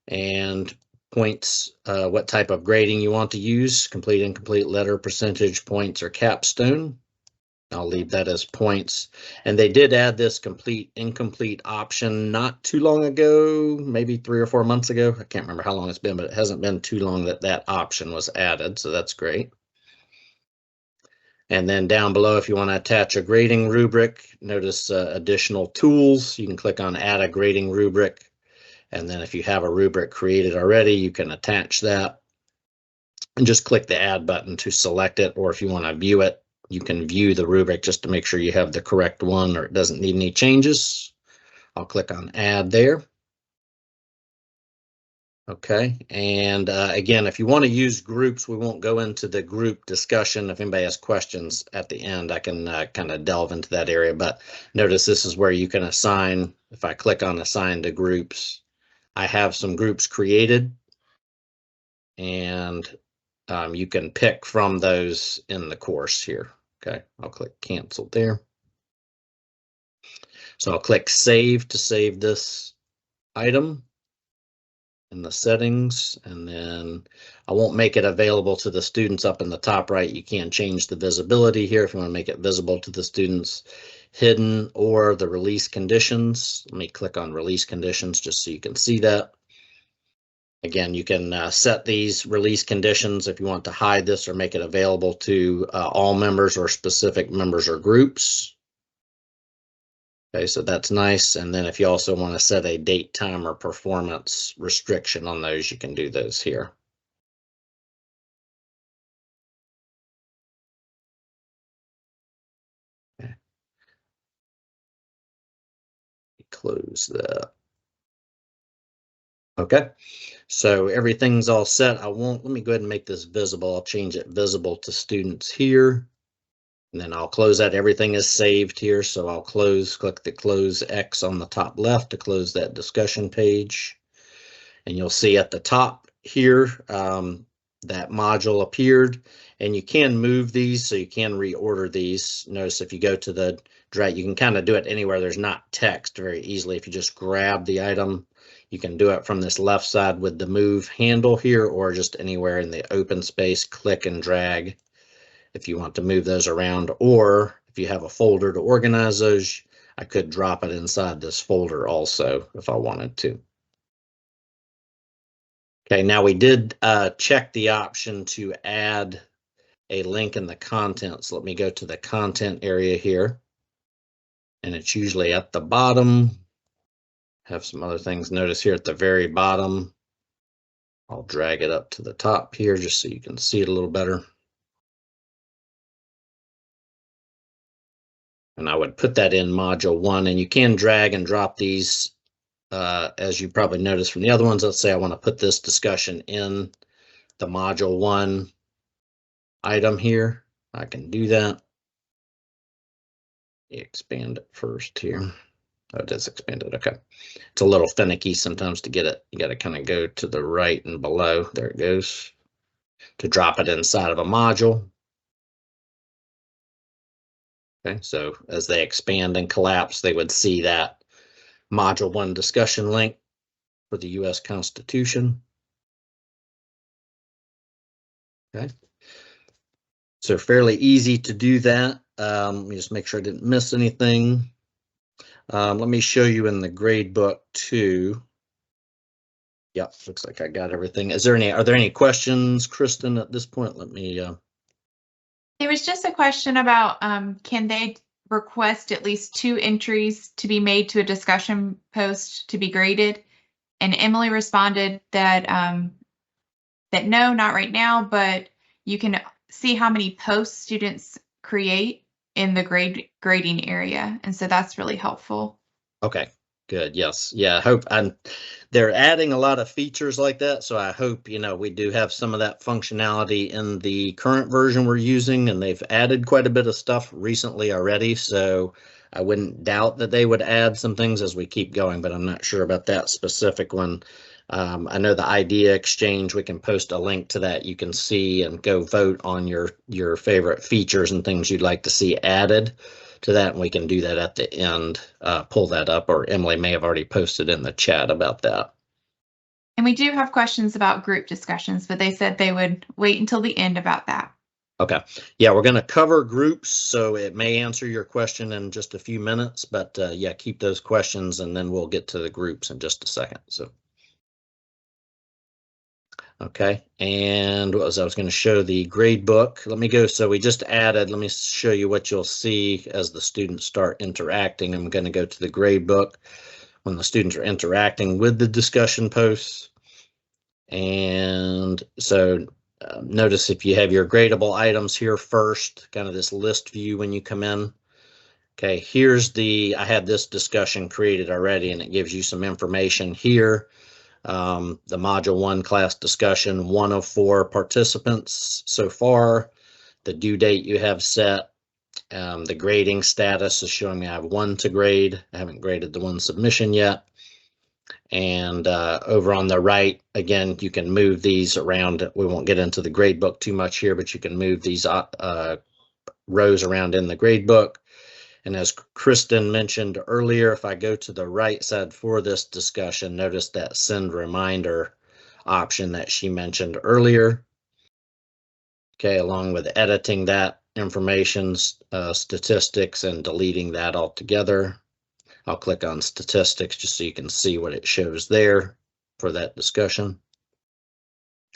And points, what type of grading you want to use, complete, incomplete, letter, percentage, points, or capstone. I'll leave that as points. And they did add this complete, incomplete option not too long ago, maybe 3 or 4 months ago. I can't remember how long it's been, but it hasn't been too long that that option was added, so that's great. And then down below, if you want to attach a grading rubric, notice additional tools. You can click on add a grading rubric. And then if you have a rubric created already, you can attach that and just click the add button to select it. Or if you want to view it, you can view the rubric just to make sure you have the correct one or it doesn't need any changes. I'll click on add there. Okay, and again, if you want to use groups, we won't go into the group discussion. If anybody has questions at the end, I can kind of delve into that area, but notice this is where you can assign. If I click on assign to groups, I have some groups created, and you can pick from those in the course here. Okay, I'll click cancel there. So I'll click save to save this item in the settings, and then I won't make it available to the students up in the top right. You can change the visibility here if you want to make it visible to the students, hidden, or the release conditions. Let me click on release conditions just so you can see that. Again, you can set these release conditions if you want to hide this or make it available to all members or specific members or groups. Okay, so that's nice. And then if you also want to set a date, time, or performance restriction on those, you can do those here. Okay. Close that. Okay, so everything's all set. Let me go ahead and make this visible. I'll change it visible to students here. And then I'll close that. Everything is saved here. So I'll click the close X on the top left to close that discussion page. And you'll see at the top here, that module appeared, and you can move these, so you can reorder these. Notice if you go to the drag, you can kind of do it anywhere there's not text very easily. If you just grab the item, you can do it from this left side with the move handle here, or just anywhere in the open space, click and drag if you want to move those around. Or if you have a folder to organize those, I could drop it inside this folder also if I wanted to. Okay, now we did check the option to add a link in the content. So let me go to the content area here. And it's usually at the bottom. Have some other things. Notice here at the very bottom, I'll drag it up to the top here just so you can see it a little better. And I would put that in module 1, and you can drag and drop these as you probably noticed from the other ones, let's say I want to put this discussion in the module 1 item here. I can do that. Expand it first here. Oh, it is expanded. Okay. It's a little finicky sometimes to get it. You got to kind of go to the right and below. There it goes. To drop it inside of a module. Okay, so as they expand and collapse, they would see that module 1 discussion link for the U.S. Constitution. Okay. So fairly easy to do that. Let me just make sure I didn't miss anything. Let me show you in the grade book too. Yep, looks like I got everything. Are there any questions, Kristen, at this point? Let me. There was just a question about can they request at least 2 entries to be made to a discussion post to be graded? And Emily responded that that no, not right now, but you can see how many posts students create in the grading area, and so that's really helpful. Okay, good. Yes, yeah. I hope they're adding a lot of features like that, so I hope we do have some of that functionality in the current version we're using, and they've added quite a bit of stuff recently already. So I wouldn't doubt that they would add some things as we keep going, but I'm not sure about that specific one. I know the idea exchange, we can post a link to that. You can see and go vote on your favorite features and things you'd like to see added to that, and we can do that at the end. Pull that up, or Emily may have already posted in the chat about that. And we do have questions about group discussions, but they said they would wait until the end about that. Okay. Yeah, we're going to cover groups, so it may answer your question in just a few minutes, but yeah, keep those questions and then we'll get to the groups in just a second. So. Okay, and what was I was going to show the grade book. Let me go. So we just added, let me show you what you'll see as the students start interacting. I'm going to go to the grade book when the students are interacting with the discussion posts. And so notice if you have your gradable items here first, kind of this list view when you come in. Okay, here's I had this discussion created already, and it gives you some information here. The module 1 class discussion, 1 of 4 participants so far, the due date you have set, the grading status is showing me I have 1 to grade. I haven't graded the 1 submission yet. And over on the right, again, you can move these around. We won't get into the grade book too much here, but you can move these rows around in the grade book. And as Kristen mentioned earlier, if I go to the right side for this discussion, notice that send reminder option that she mentioned earlier. Okay, along with editing that information, statistics, and deleting that altogether. I'll click on statistics just so you can see what it shows there for that discussion.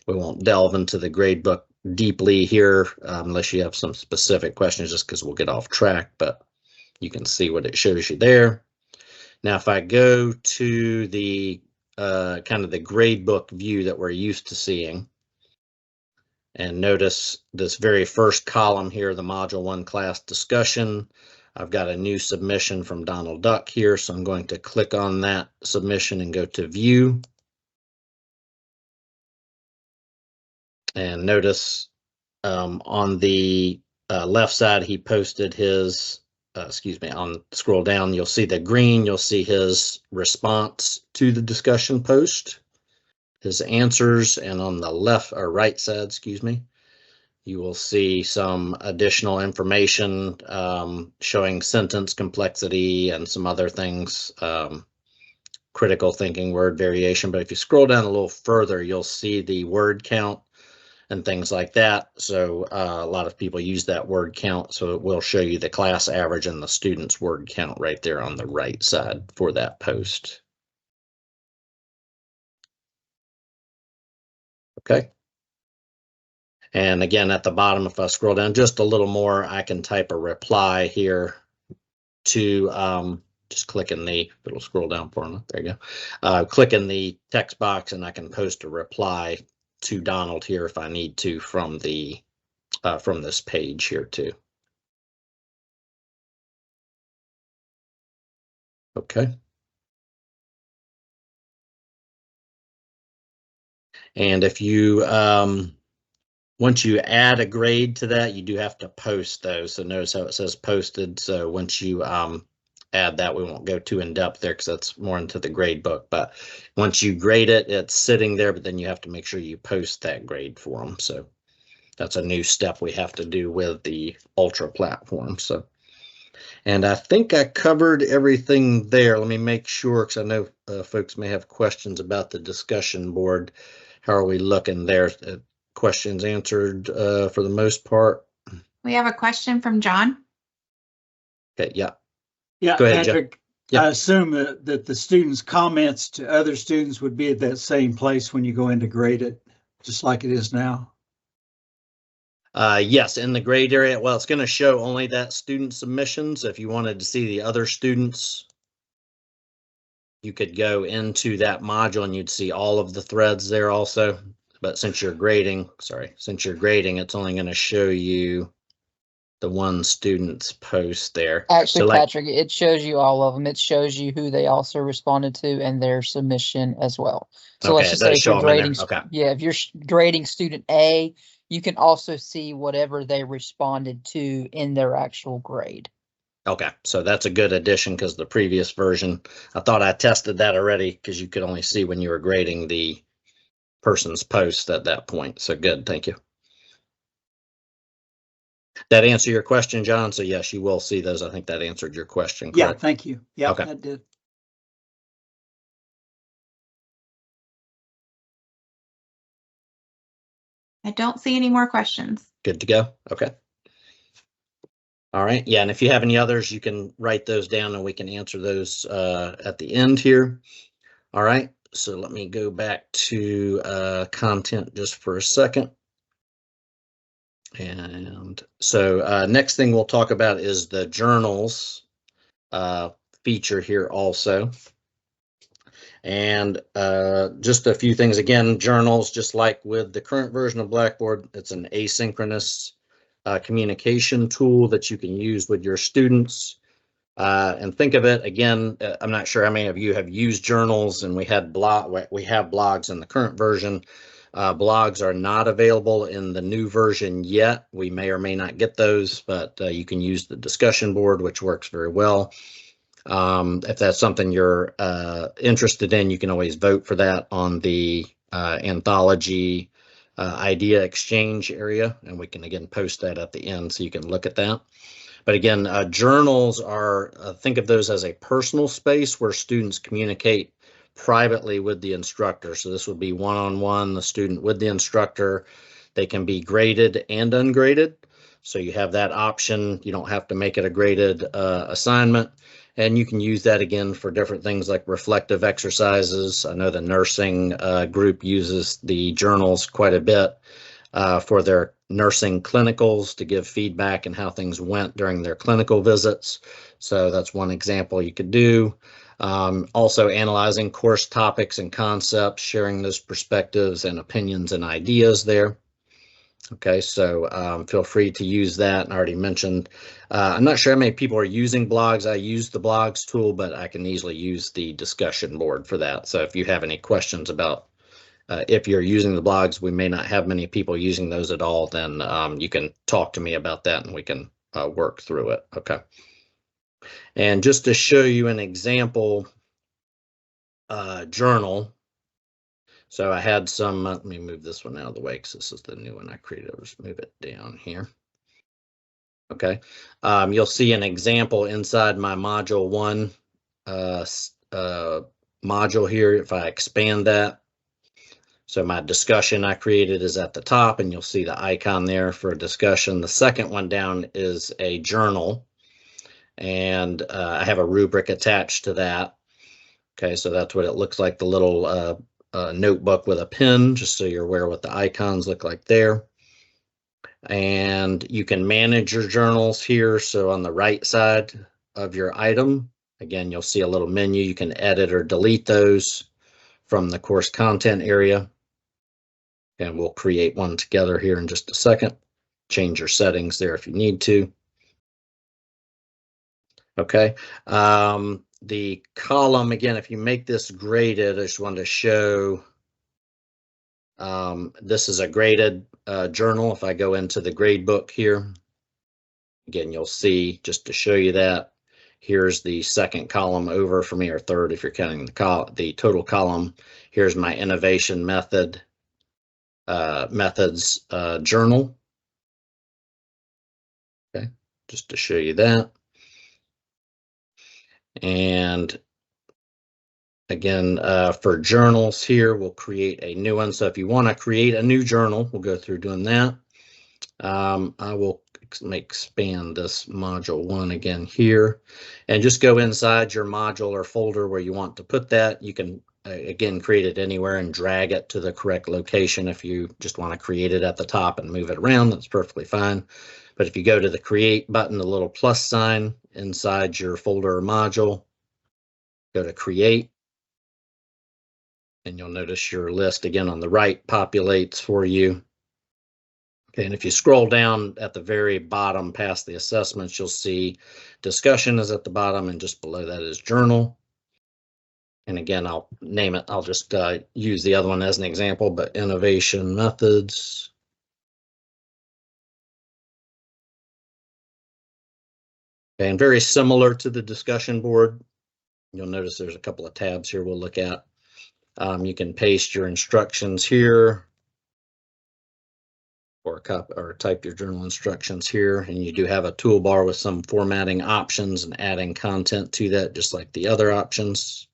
We won't delve into the grade book deeply here unless you have some specific questions, just because we'll get off track, but you can see what it shows you there. Now, if I go to the kind of the grade book view that we're used to seeing, and notice this very first column here, the module 1 class discussion, I've got a new submission from Donald Duck here, so I'm going to click on that submission and go to view. And notice on the left side, he posted his scroll down, you'll see the green, you'll see his response to the discussion post, his answers, and on the left or right side, you will see some additional information showing sentence complexity and some other things, critical thinking, word variation. But if you scroll down a little further, you'll see the word count and things like that. So a lot of people use that word count, so it will show you the class average and the student's word count right there on the right side for that post. Okay. And again, at the bottom, if I scroll down just a little more, I can type a reply here to just click in the, it'll scroll down for me. There you go. Click in the text box and I can post a reply to Donald here if I need to from the from this page here too. Okay. And if you, once you add a grade to that, you do have to post those. So notice how it says posted. So once you add that, we won't go too in depth there because that's more into the grade book. But once you grade it, it's sitting there, but then you have to make sure you post that grade for them. So that's a new step we have to do with the Ultra platform. So, and I think I covered everything there. Let me make sure, because I know folks may have questions about the discussion board. How are we looking there? Questions answered for the most part. We have a question from John. Okay, yeah. Yeah, Go ahead, Patrick, Jeff. I assume that the students' comments to other students would be at that same place when you go in to grade it, just like it is now. Yes, in the grade area. Well, it's going to show only that student submissions. If you wanted to see the other students, you could go into that module and you'd see all of the threads there also. But since you're grading, it's only going to show you the one student's post there. Actually, so Patrick, it shows you all of them. It shows you who they also responded to and their submission as well. So okay, let's just say if you're grading, okay. yeah, if you're grading student A, you can also see whatever they responded to in their actual grade. Okay, so that's a good addition because the previous version, I thought I tested that already because you could only see when you were grading the person's post at that point. So good, thank you. That answer your question, John? So yes, you will see those. I think that answered your question, correct? Yeah, thank you. Yeah, okay. That did. I don't see any more questions. Good to go. Okay. All right. Yeah, and if you have any others, you can write those down and we can answer those at the end here. All right. So let me go back to content just for a second. And so next thing we'll talk about is the journals feature here also. And just a few things again, journals, just like with the current version of Blackboard, it's an asynchronous communication tool that you can use with your students. And think of it again, I'm not sure how many of you have used journals, and we have blogs in the current version. Blogs are not available in the new version yet. We may or may not get those, but you can use the discussion board, which works very well. If that's something you're interested in, you can always vote for that on the anthology idea exchange area, and we can again post that at the end so you can look at that. But again, journals are, think of those as a personal space where students communicate privately with the instructor. So this would be one-on-one, the student with the instructor. They can be graded and ungraded. So you have that option. You don't have to make it a graded assignment. And you can use that again for different things like reflective exercises. I know the nursing group uses the journals quite a bit for their nursing clinicals to give feedback and how things went during their clinical visits. So that's one example you could do. Also analyzing course topics and concepts, sharing those perspectives and opinions and ideas there. Okay, so feel free to use that. And I already mentioned, I'm not sure how many people are using blogs. I use the blogs tool, but I can easily use the discussion board for that. So if you have any questions about if you're using the blogs, we may not have many people using those at all, then you can talk to me about that and we can work through it. Okay. And just to show you an example journal. So I had some, let me move this one out of the way because this is the new one I created. I'll just move it down here. Okay. You'll see an example inside my module 1 module here. If I expand that, so my discussion I created is at the top, and you'll see the icon there for a discussion. The second one down is a journal, and I have a rubric attached to that. Okay, so that's what it looks like, the little notebook with a pen, just so you're aware what the icons look like there. And you can manage your journals here. So on the right side of your item, again, you'll see a little menu. You can edit or delete those from the course content area. And we'll create one together here in just a second. Change your settings there if you need to. Okay. The column, again, if you make this graded, I just wanted to show This is a graded journal. If I go into the grade book here, again, you'll see, just to show you that, here's the second column over for me, or third if you're counting the total column. Here's my innovation methods journal. Okay, just to show you that. And again, for journals here, we'll create a new one. So if you want to create a new journal, we'll go through doing that. I will expand this module 1 again here, and just go inside your module or folder where you want to put that. You can again create it anywhere and drag it to the correct location. If you just want to create it at the top and move it around, that's perfectly fine. But if you go to the create button, the little plus sign inside your folder or module, go to create, and you'll notice your list again on the right populates for you. Okay, and if you scroll down at the very bottom past the assessments, you'll see discussion is at the bottom, and just below that is journal. And again, I'll name it, I'll just use the other one as an example, but innovation methods. Okay, and very similar to the discussion board. You'll notice there's a couple of tabs here we'll look at. You can paste your instructions here, or type your journal instructions here, and you do have a toolbar with some formatting options and adding content to that, just like the other options.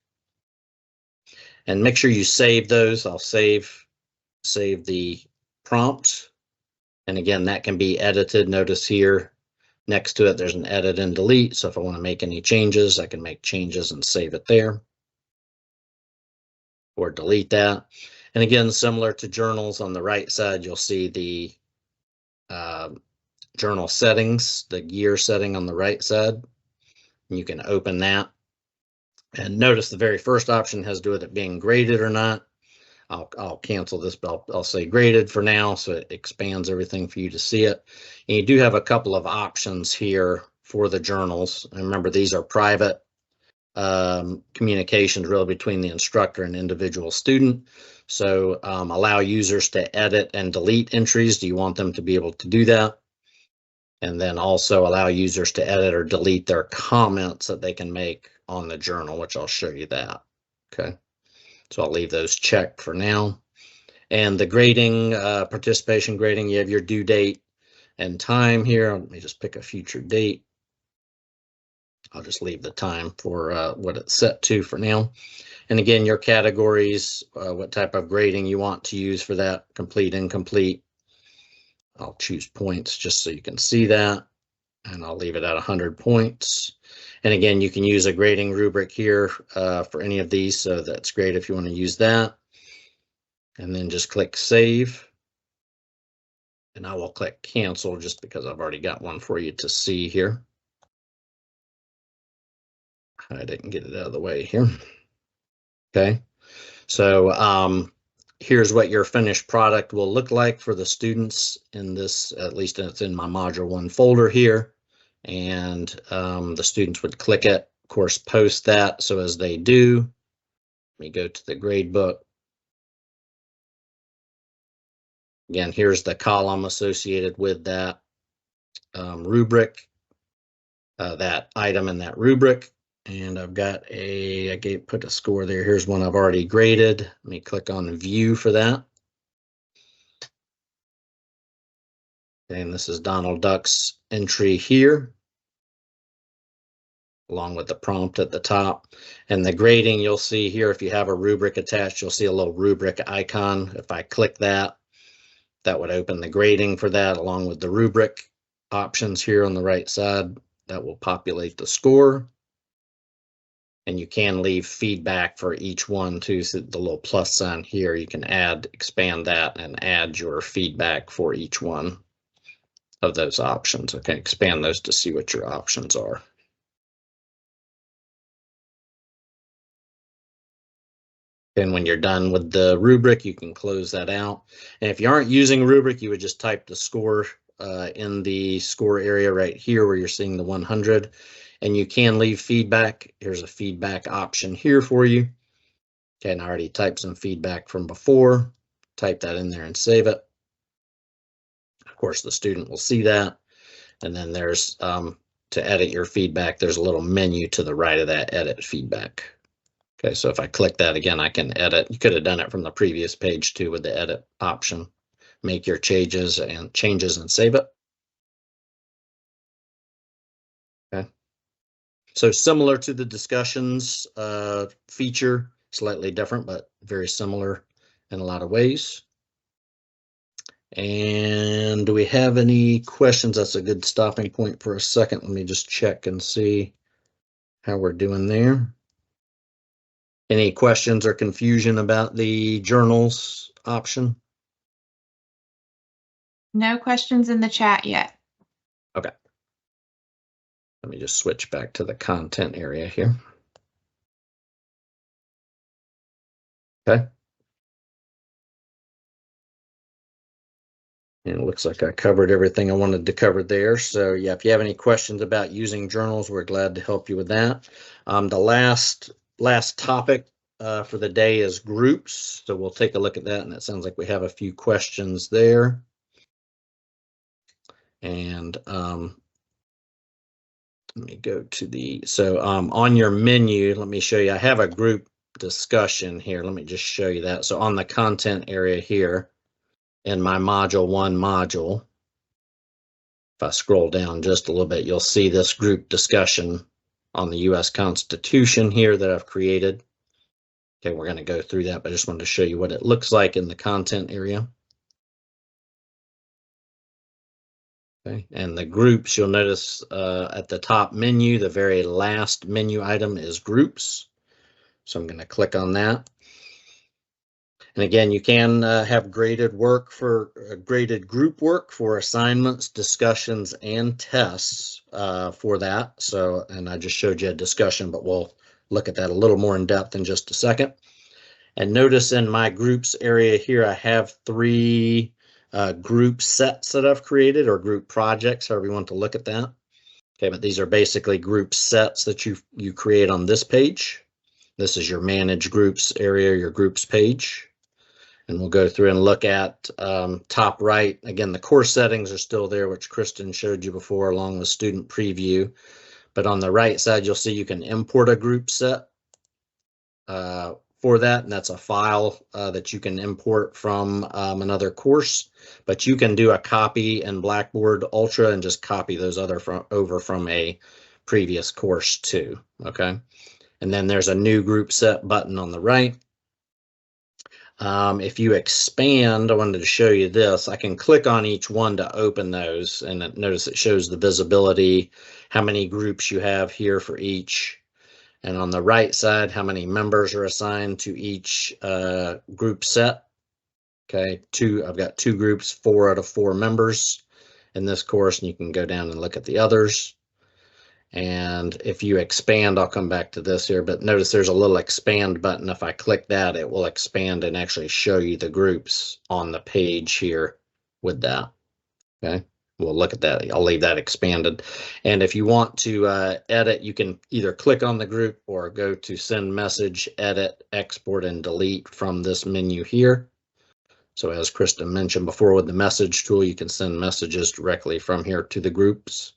And make sure you save those. I'll save the prompt, and again, that can be edited. Notice here next to it there's an edit and delete, so if I want to make any changes, I can make changes and save it there, or delete that. And again, similar to journals, on the right side you'll see the journal settings, the gear setting on the right side. You can open that, and notice the very first option has to do with it being graded or not. I'll cancel this, but I'll say graded for now, so it expands everything for you to see it. And you do have a couple of options here for the journals. And remember, these are private communications really between the instructor and individual student. So allow users to edit and delete entries. Do you want them to be able to do that? And then also allow users to edit or delete their comments that they can make on the journal, which I'll show you that. Okay, so I'll leave those checked for now. And the grading, participation grading, you have your due date and time here. Let me just pick a future date. I'll just leave the time for what it's set to for now. And again, your categories, what type of grading you want to use for that, complete, incomplete. I'll choose points just so you can see that, and I'll leave it at 100 points. And again, you can use a grading rubric here for any of these, so that's great if you want to use that. And then just click save. And I will click cancel just because I've already got one for you to see here. I didn't get it out of the way here. Okay, so here's what your finished product will look like for the students in this, at least it's in my module 1 folder here. And the students would click it, of course, post that. So as they do, let me go to the grade book. Again, here's the column associated with that rubric, that item in that rubric. And I've got put a score there. Here's one I've already graded. Let me click on view for that. And this is Donald Duck's entry here, along with the prompt at the top. And the grading, you'll see here, if you have a rubric attached, you'll see a little rubric icon. If I click that, that would open the grading for that, along with the rubric options here on the right side. That will populate the score. And you can leave feedback for each one too. So the little plus sign here, you can expand that and add your feedback for each one of those options. Okay, expand those to see what your options are. And when you're done with the rubric, you can close that out. And if you aren't using rubric, you would just type the score in the score area right here where you're seeing the 100. And you can leave feedback. Here's a feedback option here for you. Okay, and I already typed some feedback from before. type that in there and save it. Of course, the student will see that. And then there's, to edit your feedback, there's a little menu to the right of that edit feedback. Okay, so if I click that again, I can edit. You could have done it from the previous page too with the edit option. Make your changes and save it. Okay. So similar to the discussions feature, slightly different, but very similar in a lot of ways. And do we have any questions? That's a good stopping point for a second. Let me just check and see how we're doing there. Any questions or confusion about the journals option? No questions in the chat yet. Okay. Let me just switch back to the content area here. Okay. And it looks like I covered everything I wanted to cover there. So yeah, if you have any questions about using journals, we're glad to help you with that. The last topic for the day is groups. So we'll take a look at that, and it sounds like we have a few questions there. And let me go to on your menu, let me show you, I have a group discussion here. Let me just show you that. So on the content area here in my module 1 module, if I scroll down just a little bit, you'll see this group discussion on the U.S. Constitution here that I've created. Okay, we're going to go through that, but I just wanted to show you what it looks like in the content area. Okay, and the groups, you'll notice at the top menu, the very last menu item is groups. So I'm going to click on that. And again, you can have graded work for graded group work for assignments, discussions, and tests for that. So, and I just showed you a discussion, but we'll look at that a little more in depth in just a second. And notice in my groups area here, I have 3 group sets that I've created, or group projects, however you want to look at that. Okay, but these are basically group sets that you create on this page. This is your manage groups area, your groups page. And we'll go through and look at top right. Again, the course settings are still there, which Kristen showed you before, along with student preview. But on the right side, you'll see you can import a group set for that, and that's a file that you can import from another course. But you can do a copy in Blackboard Ultra and just copy those over from a previous course too. Okay, and then there's a new group set button on the right. If you expand, I wanted to show you this. I can click on each one to open those, and notice it shows the visibility, how many groups you have here for each. And on the right side, how many members are assigned to each group set. Okay, I've got 2 groups, 4 out of 4 members in this course, and you can go down and look at the others. And if you expand, I'll come back to this here, but notice there's a little expand button. If I click that, it will expand and actually show you the groups on the page here with that. Okay. We'll look at that. I'll leave that expanded. And if you want to edit, you can either click on the group or go to send message, edit, export, and delete from this menu here. So as Kristen mentioned before, with the message tool, you can send messages directly from here to the groups.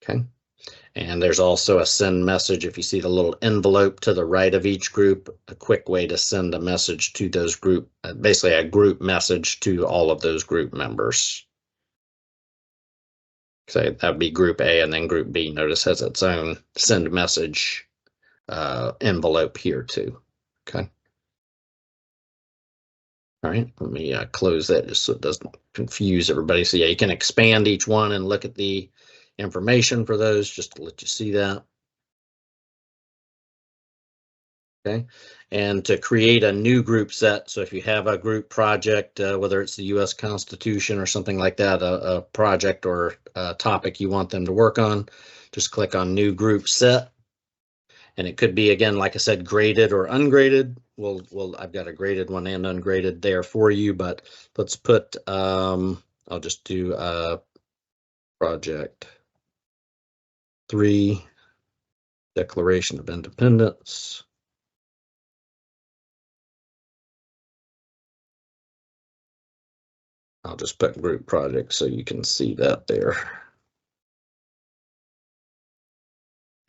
Okay. And there's also a send message. If you see the little envelope to the right of each group, a quick way to send a message to those basically a group message to all of those group members. So that'd be group A, and then group B, notice, has its own send message envelope here too. Okay. All right, let me close that just so it doesn't confuse everybody. So yeah, you can expand each one and look at the information for those, just to let you see that. Okay, and to create a new group set, so if you have a group project, whether it's the U.S. Constitution or something like that, a project or a topic you want them to work on, just click on new group set. And it could be, again, like I said, graded or ungraded. Well, I've got a graded one and ungraded there for you, but let's put, I'll just do project 3, Declaration of Independence. I'll just put group project so you can see that there.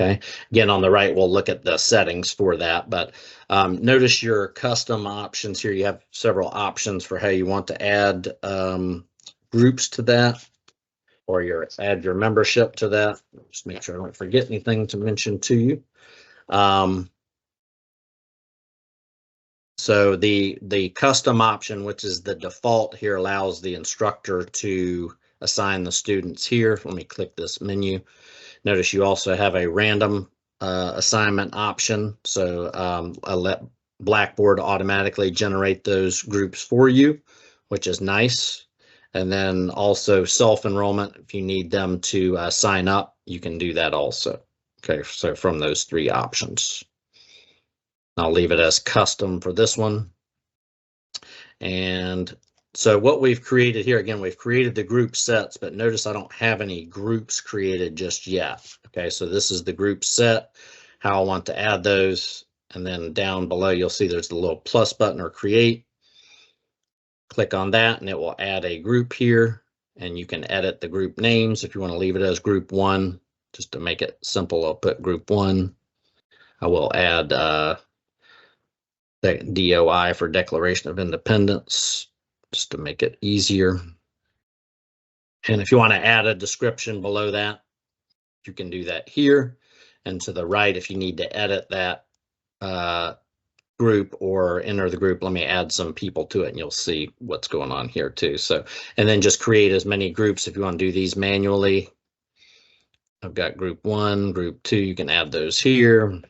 Okay, again, on the right, we'll look at the settings for that, but notice your custom options here. You have several options for how you want to add groups to that, or add your membership to that. Just make sure I don't forget anything to mention to you. So the custom option, which is the default here, allows the instructor to assign the students here. Let me click this menu. Notice you also have a random assignment option. So I'll let Blackboard automatically generate those groups for you, which is nice. And then also self-enrollment, if you need them to sign up, you can do that also. Okay, so from those three options. I'll leave it as custom for this one. And so what we've created here, again, we've created the group sets, but notice I don't have any groups created just yet. Okay, so this is the group set, how I want to add those. And then down below, you'll see there's the little plus button or create. Click on that and it will add a group here, and you can edit the group names. If you want to leave it as group 1, just to make it simple, I'll put group 1. I will add the DOI for Declaration of Independence, just to make it easier. And if you want to add a description below that, you can do that here. And to the right, if you need to edit that group or enter the group, let me add some people to it and you'll see what's going on here too. So, and then just create as many groups if you want to do these manually. I've got group 1, group 2, you can add those here.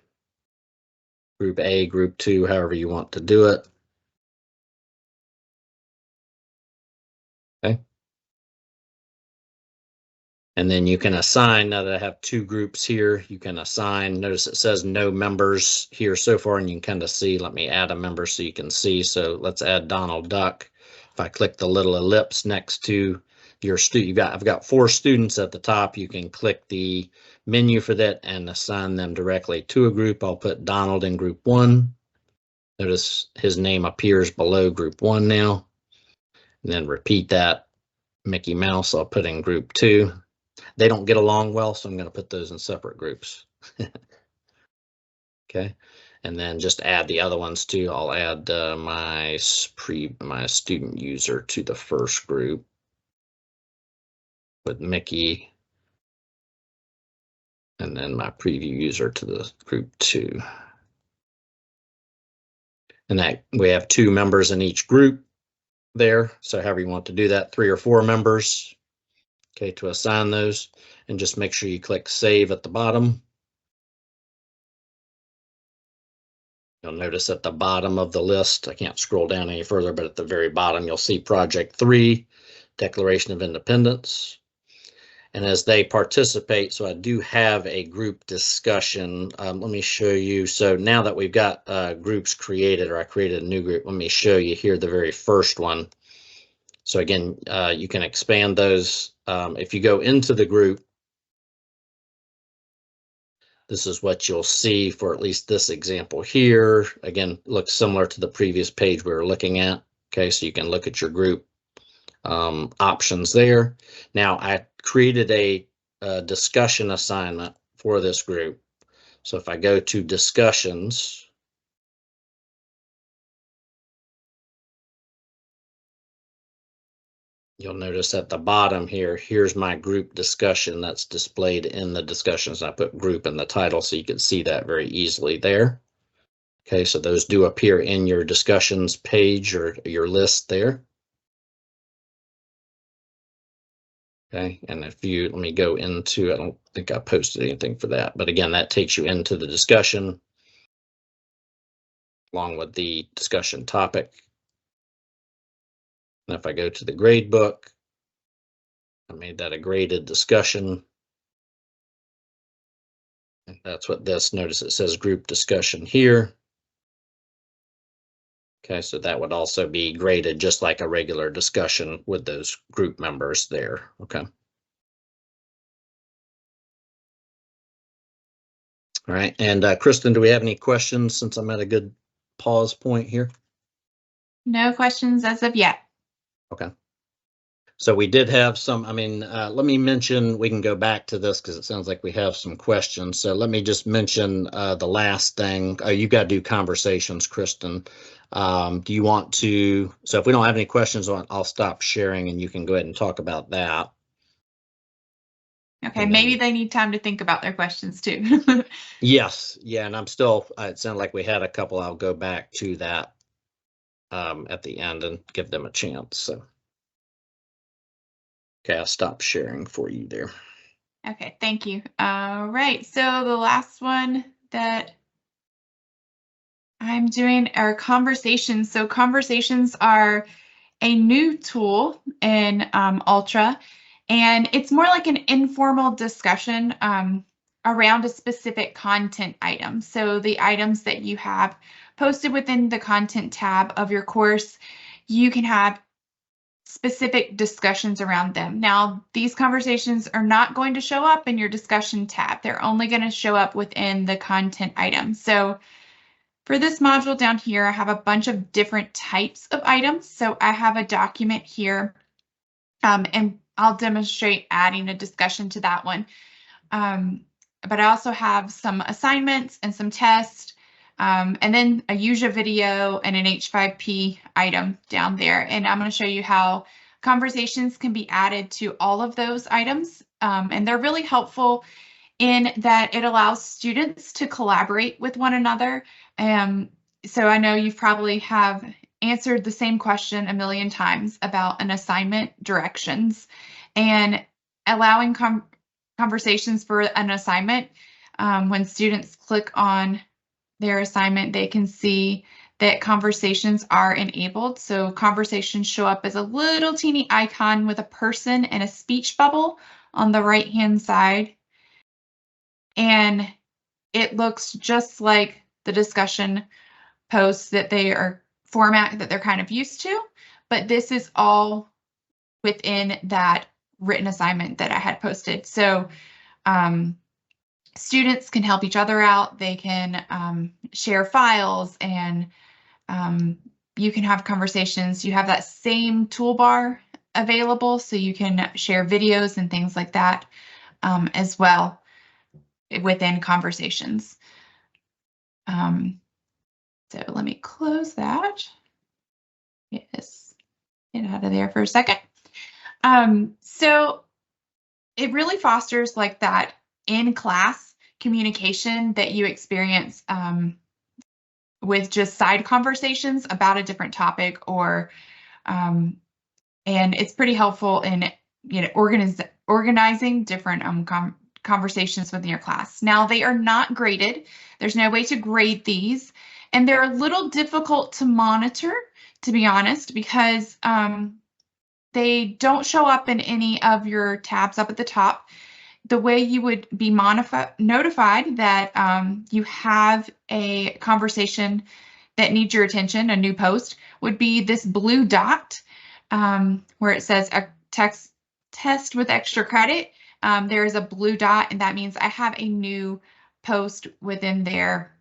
Group A, group 2, however you want to do it. Okay. And then you can assign, now that I have 2 groups here, you can assign, notice it says no members here so far, and you can kind of see, let me add a member so you can see. So let's add Donald Duck. If I click the little ellipse next to your student, I've got 4 students at the top. You can click the menu for that and assign them directly to a group. I'll put Donald in group 1. Notice his name appears below group 1 now. And then repeat that. Mickey Mouse, I'll put in group 2. They don't get along well, so I'm going to put those in separate groups. Okay, and then just add the other ones too. I'll add my student user to the first group with Mickey, and then my preview user to the group 2. And that we have 2 members in each group there. So however you want to do that, 3 or 4 members. Okay, to assign those, and just make sure you click save at the bottom. You'll notice at the bottom of the list, I can't scroll down any further, but at the very bottom, you'll see Project 3, Declaration of Independence. And as they participate, so I do have a group discussion. Let me show you. So now that we've got groups created, or I created a new group, let me show you here the very first one. So again, you can expand those. If you go into the group, this is what you'll see for at least this example here. Again, looks similar to the previous page we were looking at. Okay, so you can look at your group options there. Now, I created a discussion assignment for this group. So if I go to discussions, you'll notice at the bottom here, here's my group discussion that's displayed in the discussions. I put group in the title so you can see that very easily there. Okay, so those do appear in your discussions page or your list there. Okay, and if you, let me go into, I don't think I posted anything for that, but again, that takes you into the discussion along with the discussion topic. And if I go to the grade book, I made that a graded discussion. And that's what this, notice it says group discussion here. Okay, so that would also be graded just like a regular discussion with those group members there. Okay. All right, and Kristen, do we have any questions since I'm at a good pause point here? No questions as of yet. Okay. So we did have some, let me mention, we can go back to this because it sounds like we have some questions. So let me just mention the last thing. You got to do conversations, Kristen. Do you want to, so if we don't have any questions on, I'll stop sharing and you can go ahead and talk about that. Okay, maybe they need time to think about their questions too. Yes, yeah, and I'm still, it sounded like we had a couple. I'll go back to that at the end and give them a chance. So. Okay, I'll stop sharing for you there. Okay, thank you. All right, so the last one that I'm doing are conversations. So conversations are a new tool in Ultra, and it's more like an informal discussion around a specific content item. So the items that you have posted within the content tab of your course, you can have specific discussions around them. Now, these conversations are not going to show up in your discussion tab. They're only going to show up within the content item. So for this module down here, I have a bunch of different types of items. So I have a document here, and I'll demonstrate adding a discussion to that one. But I also have some assignments and some tests, and then a user video and an H5P item down there. And I'm going to show you how conversations can be added to all of those items. And they're really helpful in that it allows students to collaborate with one another. So I know you've probably have answered the same question a million times about an assignment directions, and allowing conversations for an assignment. When students click on their assignment, they can see that conversations are enabled. So conversations show up as a little teeny icon with a person and a speech bubble on the right-hand side. And it looks just like the discussion posts that they are format that they're kind of used to, but this is all within that written assignment that I had posted. So students can help each other out. They can share files, and you can have conversations. You have that same toolbar available, so you can share videos and things like that as well within conversations. So let me close that. Yes, get out of there for a second. So it really fosters like that in-class communication that you experience with just side conversations about a different topic, or and it's pretty helpful in organizing different conversations within your class. Now, they are not graded. There's no way to grade these, and they're a little difficult to monitor, to be honest, because they don't show up in any of your tabs up at the top. The way you would be notified that you have a conversation that needs your attention, a new post, would be this blue dot where it says a test with extra credit. There is a blue dot, and that means I have a new post within there,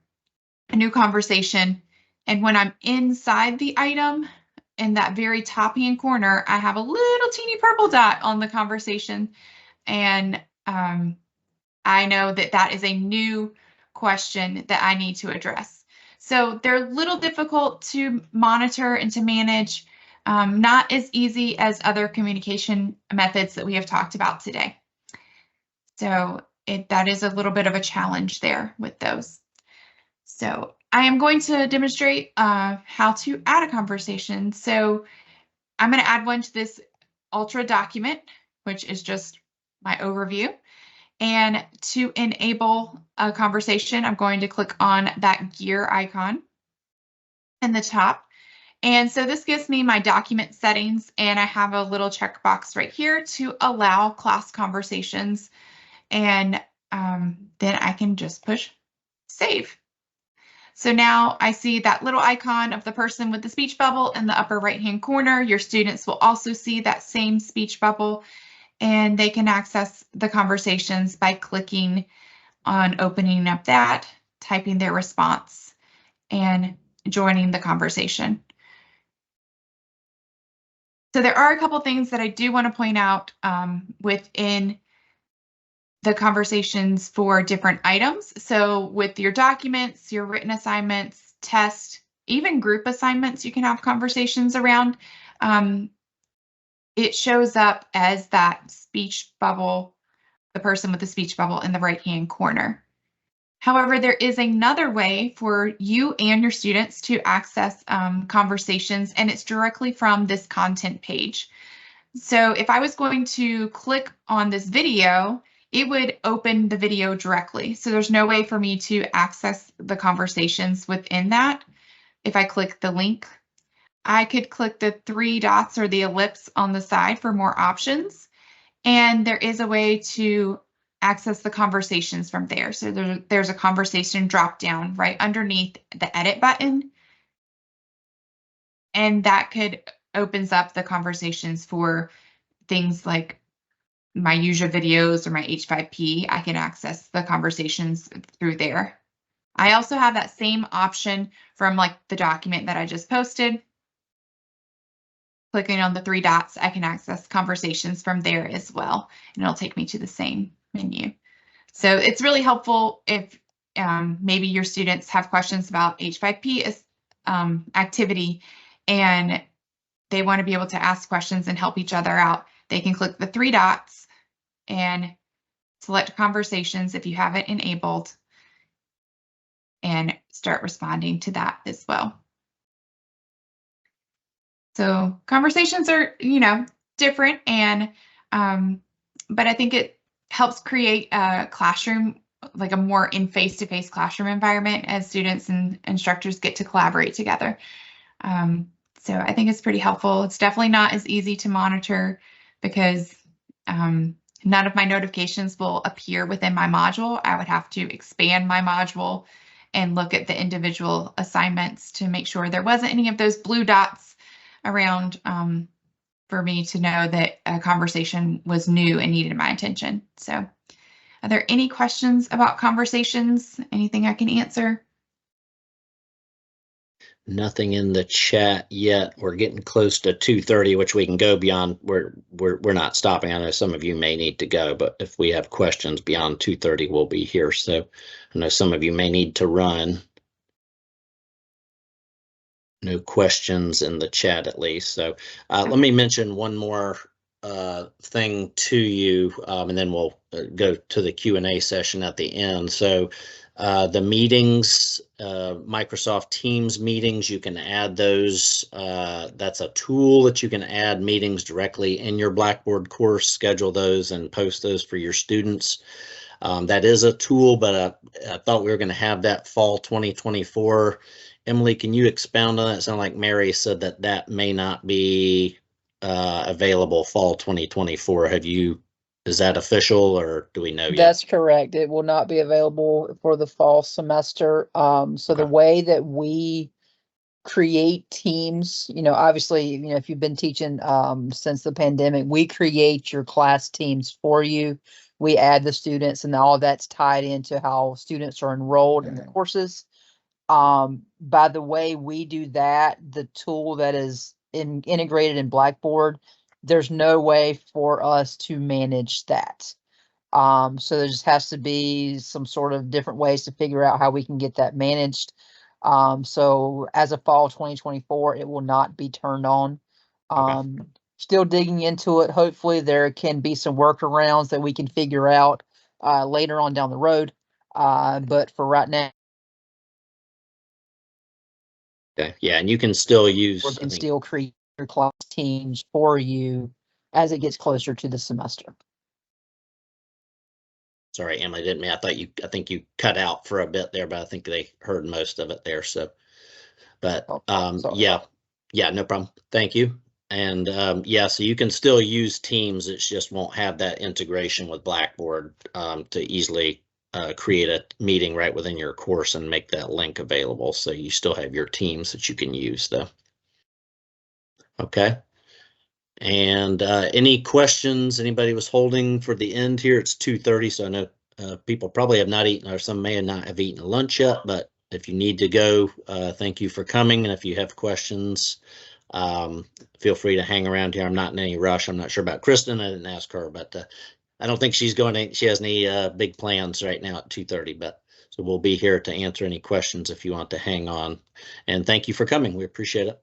a new conversation. And when I'm inside the item, in that very top hand corner, I have a little teeny purple dot on the conversation, and I know that that is a new question that I need to address. So they're a little difficult to monitor and to manage, not as easy as other communication methods that we have talked about today. So that is a little bit of a challenge there with those. So I am going to demonstrate how to add a conversation. So I'm going to add one to this Ultra document, which is just my overview. And to enable a conversation, I'm going to click on that gear icon in the top. And so this gives me my document settings, and I have a little checkbox right here to allow class conversations. And then I can just push save. So now I see that little icon of the person with the speech bubble in the upper right-hand corner. Your students will also see that same speech bubble, and they can access the conversations by clicking on opening up that, typing their response, and joining the conversation. So there are a couple things that I do want to point out within the conversations for different items. So with your documents, your written assignments, tests, even group assignments, you can have conversations around. It shows up as that speech bubble, the person with the speech bubble in the right-hand corner. However, there is another way for you and your students to access conversations, and it's directly from this content page. So if I was going to click on this video, it would open the video directly. So there's no way for me to access the conversations within that. If I click the link, I could click the 3 dots or the ellipse on the side for more options. And there is a way to access the conversations from there. So there's a conversation drop down right underneath the edit button. And that opens up the conversations for things like my usual videos or my H5P. I can access the conversations through there. I also have that same option from like the document that I just posted. Clicking on the 3 dots, I can access conversations from there as well, and it'll take me to the same menu. So it's really helpful if maybe your students have questions about H5P activity and they want to be able to ask questions and help each other out. They can click the 3 dots and select conversations if you have it enabled and start responding to that as well. So conversations are, different, and but I think it helps create a classroom, like a more face-to-face classroom environment as students and instructors get to collaborate together. So I think it's pretty helpful. It's definitely not as easy to monitor because none of my notifications will appear within my module. I would have to expand my module and look at the individual assignments to make sure there wasn't any of those blue dots around for me to know that a conversation was new and needed my attention. So are there any questions about conversations? Anything I can answer? Nothing in the chat yet. We're getting close to 2:30, which we can go beyond. We're not stopping. I know some of you may need to go, but if we have questions beyond 2:30, we'll be here. So I know some of you may need to run. No questions in the chat, at least. So let me mention one more thing to you, and then we'll go to the Q&A session at the end. So the meetings, Microsoft Teams meetings, you can add those. That's a tool that you can add meetings directly in your Blackboard course, schedule those and post those for your students. That is a tool, but I thought we were going to have that fall 2024. Emily, can you expound on that? It sounded like Mary said that may not be available fall 2024. Is that official, or do we know yet? That's correct. It will not be available for the fall semester. So the way that we create teams, obviously, if you've been teaching since the pandemic, we create your class teams for you. We add the students, and all that's tied into how students are enrolled in the courses. By the way we do that, the tool that is integrated in Blackboard, there's no way for us to manage that. So there just has to be some sort of different ways to figure out how we can get that managed. So as of fall 2024, it will not be turned on. Still digging into it. Hopefully there can be some workarounds that we can figure out later on down the road. But for right now, okay, yeah, and you can still use. We can still create your class teams for you as it gets closer to the semester. Sorry, Emily, didn't mean. I think you cut out for a bit there, but I think they heard most of it there. So, but yeah, no problem. Thank you. And yeah, so you can still use Teams. It just won't have that integration with Blackboard to easily create a meeting right within your course and make that link available. So you still have your Teams that you can use though. Okay. And any questions anybody was holding for the end here? It's 2:30, so I know people probably have not eaten, or some may not have eaten lunch yet, but if you need to go, thank you for coming. And if you have questions, Feel free to hang around here. I'm not in any rush. I'm not sure about Kristen. I didn't ask her, but I don't think she has any big plans right now at 2:30, but so we'll be here to answer any questions if you want to hang on. And thank you for coming. We appreciate it.